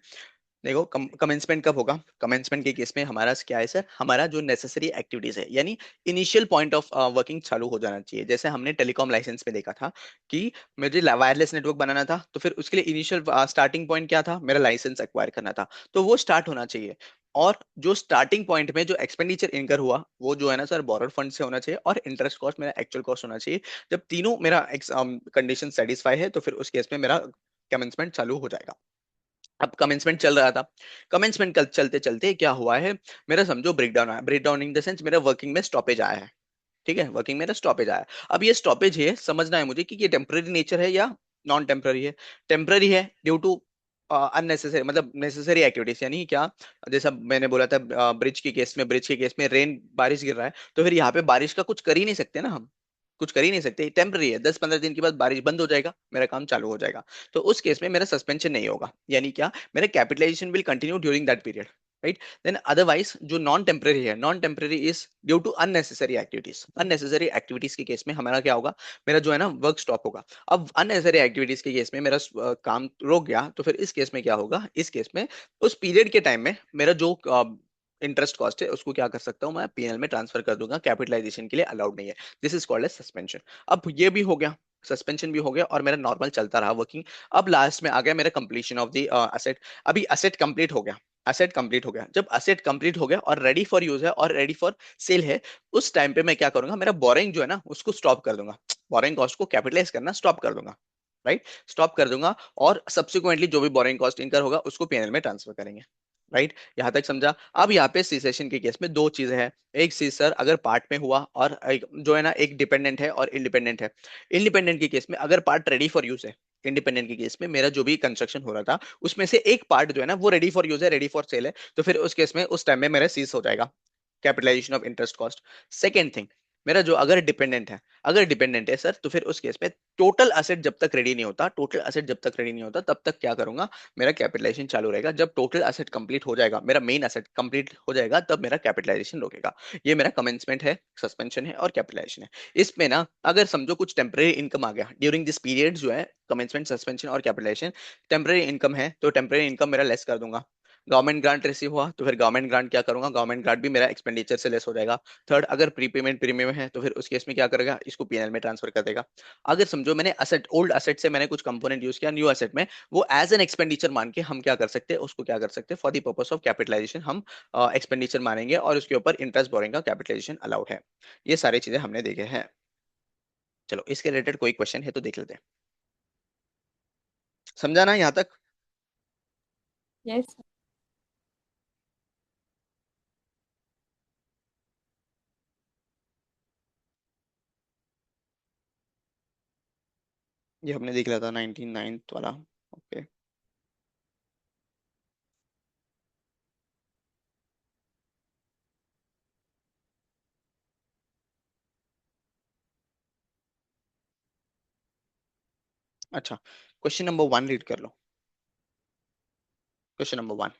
देखो, कमेंसमेंट कब होगा? कमेंसमेंट के केस में हमारा क्या है सर, हमारा जो नेसेसरी एक्टिविटीज है, यानी इनिशियल पॉइंट ऑफ वर्किंग चालू हो जाना चाहिए। जैसे हमने टेलीकॉम लाइसेंस में देखा था कि मुझे वायरलेस नेटवर्क बनाना था, तो फिर उसके लिए इनिशियल स्टार्टिंग पॉइंट क्या था, मेरा लाइसेंस एक्वायर करना था, तो वो स्टार्ट होना चाहिए। और जो स्टार्टिंग पॉइंट में जो एक्सपेंडिचर इनकर हुआ, वो जो है ना सर, बोरोड फंड से होना चाहिए, और इंटरेस्ट कॉस्ट मेरा एक्चुअल कॉस्ट होना चाहिए। जब तीनों मेरा कंडीशन सेटिस्फाई है, तो फिर उस केस में मेरा कमेंसमेंट चालू हो जाएगा। अब कमेंसमेंट चल रहा था, कमेंसमेंट कल चलते चलते क्या हुआ है, मेरा समझो ब्रेकडाउन आया। ब्रेकडाउन इन द सेंस मेरा वर्किंग में स्टॉपेज आया है। ठीक है, वर्किंग में ना स्टॉपेज आया। अब ये स्टॉपेज है, समझना है मुझे कि ये टेम्पररी नेचर है या नॉन टेम्पररी है। टेम्पररी है ड्यू टू अननेसेसरी, मतलब नेसेसरी एक्टिविटीज, यानी क्या, जैसा मैंने बोला था ब्रिज के केस में रेन, बारिश गिर रहा है, तो फिर यहाँ पे बारिश का कुछ कर ही नहीं सकते ना हम, कुछ कर ही नहीं सकते, टेम्पररी है। 10-15 दिन के बाद बारिश बंद हो जाएगा, मेरा काम चालू हो जाएगा। तो उस केस में मेरा सस्पेंशन नहीं होगा, यानी क्या, मेरा capitalisation will continue during that period, right. Then otherwise जो नॉन टेम्पररी है, non temporary is due to unnecessary activities. Unnecessary activities के केस में हमारा क्या होगा, मेरा जो है ना वर्क स्टॉप होगा। अब अननेसेसरी एक्टिविटीज के केस में मेरा काम रुक गया, तो फिर इस केस में क्या होगा, इस केस में उस पीरियड के टाइम में मेरा जो इंटरेस्ट कॉस्ट है उसको क्या कर सकता हूँ, मैं पीएनएल में ट्रांसफर कर दूंगा, कैपिटलाइजेशन के लिए अलाउड नहीं है। This is called as suspension. अब ये भी हो गया, सस्पेंशन भी हो गया, और मेरा नॉर्मल चलता रहा वर्किंग। अब लास्ट में आ गया मेरा कंप्लीशन ऑफ द असेट। अभी असेट कंप्लीट हो गया, असेट कंप्लीट हो गया। जब असेट कंप्लीट हो गया और रेडी फॉर यूज है और रेडी फॉर सेल है, उस टाइम पे मैं क्या करूंगा, मेरा बोरिंग जो है ना उसको स्टॉप कर दूंगा, बोरिंग कॉस्ट को कैपिटलाइज करना स्टॉप कर दूंगा, राइट, स्टॉप कर दूंगा। और सब्सिक्वेंटली जो भी बोरिंग कॉस्ट इनकर होगा उसको पीएनएल में ट्रांसफर करेंगे, राइट। यहां तक समझा? अब यहाँ पे सीसेशन के केस में दो चीजें हैं। एक चीज सर, अगर पार्ट में हुआ, और एक जो है ना, एक डिपेंडेंट है और इंडिपेंडेंट है। इंडिपेंडेंट के केस में अगर पार्ट रेडी फॉर यूज है, इंडिपेंडेंट के केस में मेरा जो भी कंस्ट्रक्शन हो रहा था उसमें से एक पार्ट जो है ना वो रेडी फॉर यूज है, रेडी फॉर सेल है, तो फिर उस केस में उस टाइम में मेरा सीज हो जाएगा, capitalisation of interest cost. Second thing, मेरा जो अगर डिपेंडेंट है, अगर डिपेंडेंट है सर, तो फिर उस केस में टोटल असेट जब तक रेडी नहीं होता, टोटल असेट जब तक रेडी नहीं होता, तब तक क्या करूंगा, मेरा कैपिटलाइजेशन चालू रहेगा। जब टोटल असेट कंप्लीट हो जाएगा, मेरा मेन असेट कंप्लीट हो जाएगा, तब मेरा कैपिटलाइजेशन रुकेगा। ये मेरा कमेंसमेंट है, सस्पेंशन है और कैपिटलाइजेशन है। इसमें ना अगर समझो कुछ टेम्पररी इनकम आ गया ड्यूरिंग दिस पीरियड, जो है कमेंसमेंट, सस्पेंशन और कैपिटलाइजेशन, टेम्पररी इनकम है, तो टेम्पररी इनकम मेरा लेस कर दूंगा। गवर्नमेंट ग्रांट रिसीव हुआ, तो फिर गवर्नमेंट ग्रांट क्या करूंगा, गवर्नमेंट ग्रांट भी मेरा एक्सपेंडिचर से लेस हो जाएगा। थर्ड, अगर प्रीपेमेंट प्रीमियम है, तो फिर उस केस में क्या करेगा, इसको पीएनएल में ट्रांसफर कर देगा। अगर समझो मैंने असेट, ओल्ड असेट से मैंने कुछ कंपोनेंट यूज किया न्यू असेट में, वो एज एन एक्सपेंडिचर मान के हम क्या कर सकते हैं, उसको क्या कर सकते हैं, for the purpose of capitalisation हम एक्सपेंडिचर मानेंगे, और उसके ऊपर इंटरेस्ट बोरिंग का कैपिटलाइजेशन अलाउड है। ये सारी चीजें हमने देखे हैं। चलो, इसके रिलेटेड कोई क्वेश्चन है तो देख लेते हैं। समझा ना यहाँ तक? यस। ये हमने देख लिया था 99th वाला। ओके। अच्छा, क्वेश्चन नंबर 1 रीड कर लो। Question number 1।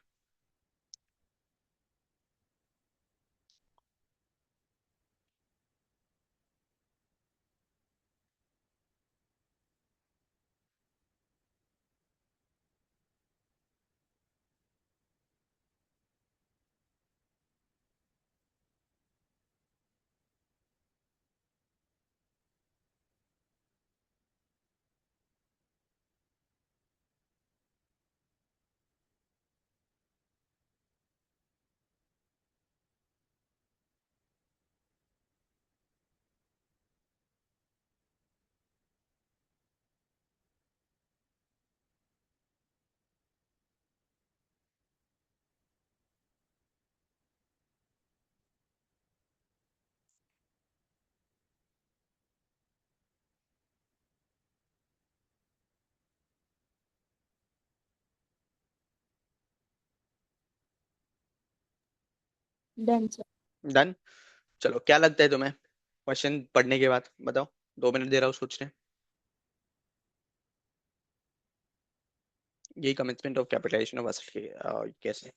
Done sir. Done. चलो, क्या लगता है तुम्हें क्वेश्चन पढ़ने के बाद? बताओ, 2 मिनट दे रहा हूँ सोचने। यही commitment of capitalisation of asset के कैसे?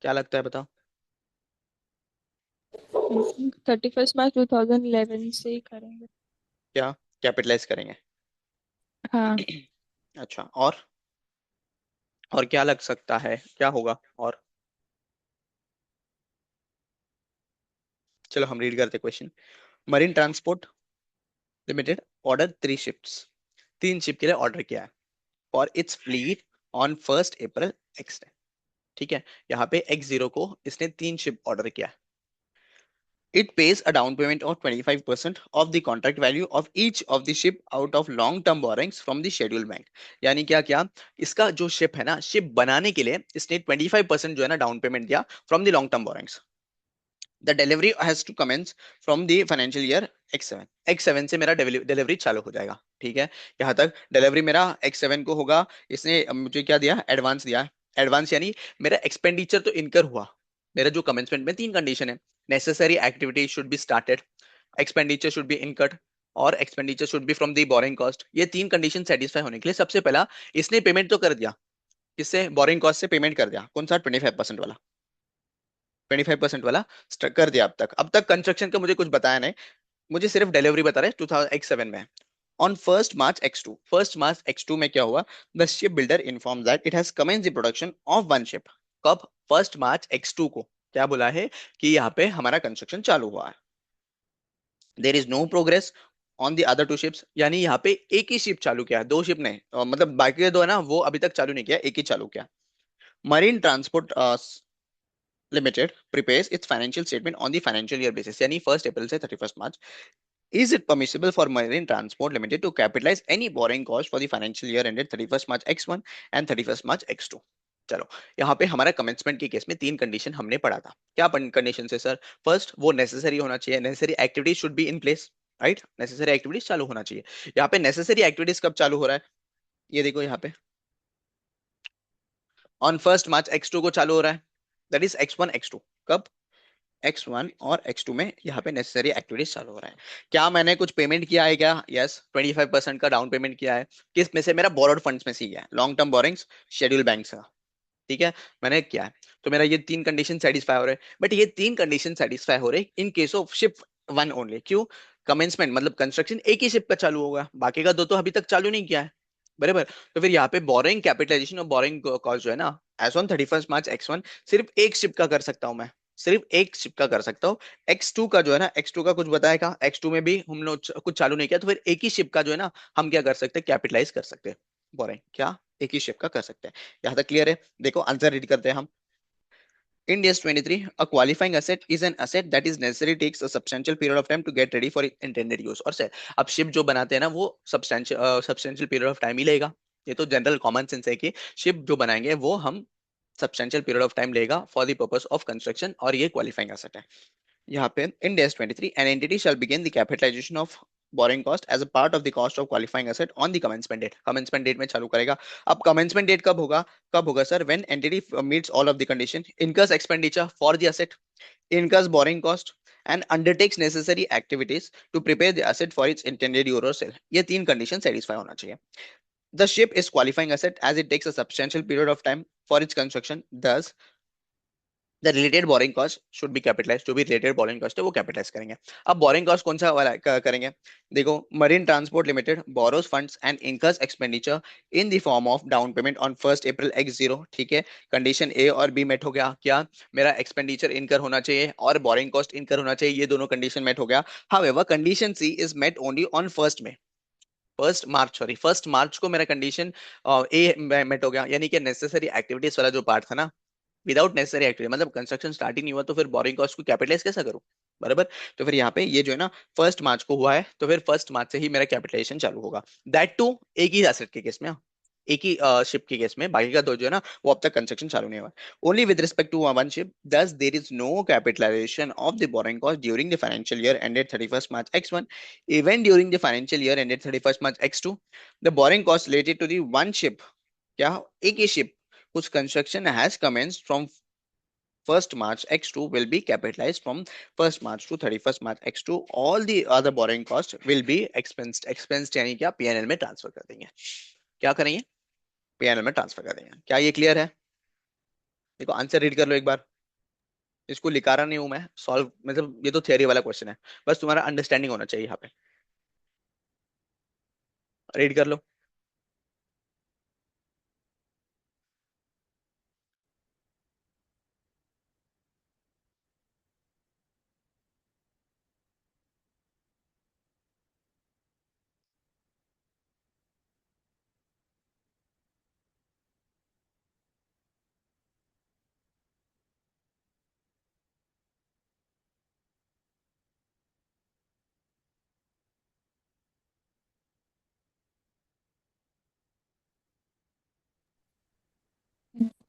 क्या लगता है बताओ? 31 मार्च 2011 से ही करेंगे। क्या कैपिटलाइज करेंगे? हाँ। अच्छा, और क्या लग सकता है, क्या होगा और? चलो हम रीड करते question. Marine transport limited order 3 ships, 3 ship के लिए ऑर्डर किया है for its fleet on 1 April x. ठीक है, यहाँ पे X0 को इसने 3 शिप ऑर्डर किया है। It pays a down payment of 25% of the contract value of each of the ship out of long-term borrowings from the scheduled bank। यानी क्या क्या, इसका जो शिप है ना, शिप बनाने के लिए इसने 25% जो है ना डाउन पेमेंट दिया from the long term borrowings. The delivery has to commence from the financial year X7। X7 से मेरा डिलीवरी चालू हो जाएगा। ठीक है, यहाँ तक डिलीवरी मेरा X7 को होगा। इसने मुझे क्या दिया, एडवांस दिया। एडवांस यानी मेरा एक्सपेंडिचर तो इनकर हुआ। मेरा जो कमेंसमेंट में 3 कंडीशन है, necessary activity should be started, expenditure should be incurred और expenditure should be from the borrowing cost. ये 3 कंडीशन सेटिस्फाई होने के लिए सबसे पहला इसने पेमेंट तो कर दिया। किससे? बोरिंग कॉस्ट से पेमेंट कर दिया। कौन सा? 25% वाला। 25% वाला कर दिया। अब तक कंस्ट्रक्शन का मुझे कुछ बताया नहीं, मुझे सिर्फ डिलीवरी बता रहे 2007 में। On 1 March X2, 1 March X2 में क्या हुआ? The ship builder inform that it has commence the production of 1 ship. कब? 1 मार्च X2 को क्या बोला है कि यहाँ पे हमारा कंस्ट्रक्शन चालू हुआ है। There is no progress on the other 2 ships, यानी यहाँ पे एक ही शिप चालू किया है, 2 शिप नहीं। मतलब बाकी के 2 है ना, वो अभी तक चालू नहीं किया, एक ही चालू किया। Marine transport limited prepares its financial statement on the financial year basis, यानी 1 अप्रैल से 31 मार्च। Is it permissible for Marine Transport Limited to capitalize any borrowing cost for the financial year ended 31st March X1 and 31st March X2? चलो, यहाँ पे हमारा commencement के case में 3 condition हमने पढ़ा था। क्या कंडीशन है सर? फर्स्ट, वो नेसेसरी होना चाहिए, necessary activities should be in place. Right, necessary activities चालू होना चाहिए। यहाँ पे नेसेसरी एक्टिविटीज कब चालू हो रहा है? ये देखो यहाँ पे ऑन 1 मार्च X2 को चालू हो रहा है, दैट इज X1 X2। कब? X1 और X2 में यहाँ पे नेसेसरी एक्टिविटीज चालू हो रहा है। क्या मैंने कुछ पेमेंट किया है क्या? यस, 25% का डाउन पेमेंट किया है। किस में से? मेरा बोरोड फंड्स में से किया है, long term borings, schedule bank का। ठीक है, मैंने किया है। तो मेरा ये 3 कंडीशन सेटिस्फाई हो रहे हैं, बट ये 3 कंडीशन सेटिस्फाई हो रहे in case of ship 1 only. क्यों? कमेंसमेंट मतलब कंस्ट्रक्शन एक ही शिप का चालू होगा, बाकी का 2 तो अभी तक चालू नहीं किया है। बराबर। तो फिर यहाँ पे बोरिंग कैपिटलाइजेशन और बोरिंग कॉस्ट जो है ना, एज ऑन 31 मार्च X1 सिर्फ एक शिप का कर सकता हूं मैं, सिर्फ एक शिप का कर सकता हूँ। X2 का जो है ना, X2 का कुछ बताएगा, X2 में भी हम लोग कुछ चालू नहीं किया, तो फिर एक ही शिप का जो है ना, हम क्या कर सकते हैं? कैपिटलाइज कर सकते हैं बोरिंग। क्या? एक ही शिप का कर सकते हैं। यहाँ तक क्लियर है? देखो आंसर रीड करते हैं हम। In DS 23, a qualifying asset is an asset that is necessary takes a substantial period of time to get ready for its intended use। और सर, अब शिप जो बनाते हैं ना, वो सब्सटेंशियल पीरियड ऑफ टाइम ही लेगा। ये तो जनरल कॉमन सेंस है कि शिप जो बनाएंगे वो हम सब्सटेंशियल पीरियड ऑफ टाइम लेगा for the purpose of construction, और ये क्वालिफाइंग एसेट है। यहाँ पे Ind AS 23 an entity shall begin the capitalization of borrowing cost as a part of the cost of qualifying asset on the commencement date. Commencement date में चालू करेगा। अब commencement date कब होगा? कब होगा sir? When entity meets all of the condition, incurs expenditure for the asset, incurs borrowing cost and undertakes necessary activities to prepare the asset for its intended use or sale। ये 3 condition satisfy होना चाहिए। The ship is qualifying asset as it takes a substantial period of time for its construction, thus the related borrowing cost should be capitalized। जो भी related borrowing cost है वो capitalise करेंगे। अब borrowing cost कौन सा वाला करेंगे? देखो, marine transport limited borrows funds and incurs expenditure in the form of down payment on 1 April X0। ठीक है, कंडीशन ए और बी मेट हो गया। क्या? मेरा एक्सपेंडिचर इनकर होना चाहिए और बोरिंग कॉस्ट इनकर होना चाहिए, ये दोनों कंडीशन मेट हो गया। However condition C is met only on 1 March, sorry 1 March को मेरा कंडीशन ए मेट हो गया, यानी कि नेसेसरी एक्टिविटीज वाला जो पार्ट था ना, विदाउट नेसेसरी एक्टिविटी मतलब कंस्ट्रक्शन स्टार्ट ही नहीं हुआ, तो फिर बोरिंग कॉस्ट को कैपिटलाइज कैसा करूं? बराबर। तो फिर यहाँ पे ये जो है ना 1 मार्च को हुआ है, तो फिर 1 मार्च से ही मेरा कैपिटलाइजेशन चालू होगा। दैट टू एक ही एसेट के केस में, एक ही शिप के केस में, बाकी का 2 जो है ना वो अब तक कंस्ट्रक्शन चालू नहीं हुआ। Only with respect to one ship thus there is no capitalization of the borrowing cost during the financial year ended 31 March X1। Even during the financial year ended 31 March X2 the borrowing cost related to the one ship, क्या? एक ही ship whose construction has commenced from 1 March X2 will be capitalized from 1 March to 31 March X2। All the other borrowing cost will be expensed। expensed यानी क्या? PNL में transfer कर देंगे। क्या करेंगे? पीएनएल में ट्रांसफर कर देंगे। क्या ये क्लियर है? देखो आंसर रीड कर लो एक बार। इसको लिखा रहा नहीं हूं मैं, सॉल्व मतलब ये तो थियरी वाला क्वेश्चन है, बस तुम्हारा अंडरस्टैंडिंग होना चाहिए यहाँ पे। रीड कर लो।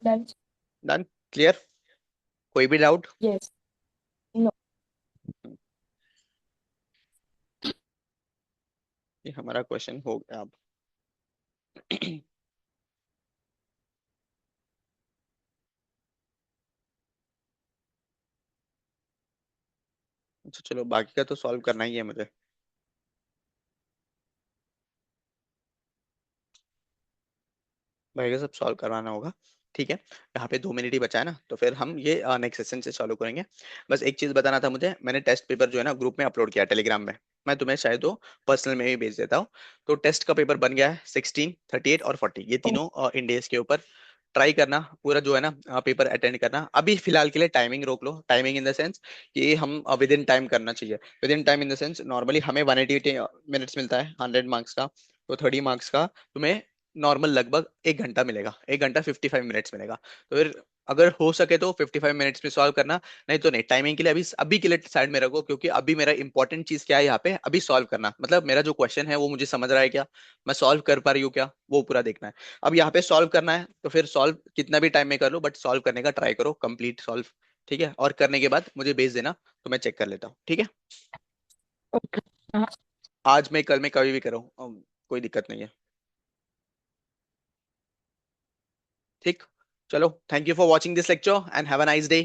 Done. डन, क्लियर, कोई भी डाउट? Yes. No. ये हमारा क्वेश्चन हो गया अब। अच्छा चलो, बाकी का तो सॉल्व करना ही है मुझे। भाई सब सॉल्व करवाना होगा। ठीक है, यहाँ पे 2 मिनट ही बचा है ना, तो फिर हम ये नेक्स्ट सेशन से चालू करेंगे। बस एक चीज बताना था मुझे, मैंने टेस्ट पेपर जो है ना ग्रुप में अपलोड किया टेलीग्राम में, मैं तुम्हें शायद वो पर्सनल में भी भेज देता हूँ। तो टेस्ट का पेपर बन गया है, 16, 38 और 40, ये Oh, तीनों इंडेक्स के ऊपर ट्राई करना पूरा जो है ना पेपर अटेंड करना। अभी फिलहाल के लिए टाइमिंग रोक लो, टाइमिंग इन द सेंस कि हम विद इन टाइम करना चाहिए। With in time in the sense normally हमें 180 मिनट्स मिलता है 100 मार्क्स का, तो 30 मार्क्स का तुम्हें नॉर्मल लगभग 1 घंटा मिलेगा, 1 घंटा 55 मिनट्स मिलेगा। तो फिर अगर हो सके तो 55 मिनट्स में सॉल्व करना, नहीं तो नहीं। टाइमिंग के लिए अभी अभी के लिए साइड में रखो, क्योंकि अभी मेरा इंपॉर्टेंट चीज क्या है यहाँ पे, अभी सॉल्व करना, मतलब मेरा जो क्वेश्चन है वो मुझे समझ रहा है क्या, मैं सॉल्व कर पा रही हूँ क्या, वो पूरा देखना है। अब यहाँ पे सॉल्व करना है तो फिर सॉल्व कितना भी टाइम में कर लो, बट सॉल्व करने का ट्राई करो, कंप्लीट सॉल्व। ठीक है, और करने के बाद मुझे भेज देना, तो मैं चेक कर लेता हूँ, ठीक है। okay. Uh, आज में कल में कभी भी करो, कोई दिक्कत नहीं है। ठीक, चलो, thank you for watching this lecture and have a nice day.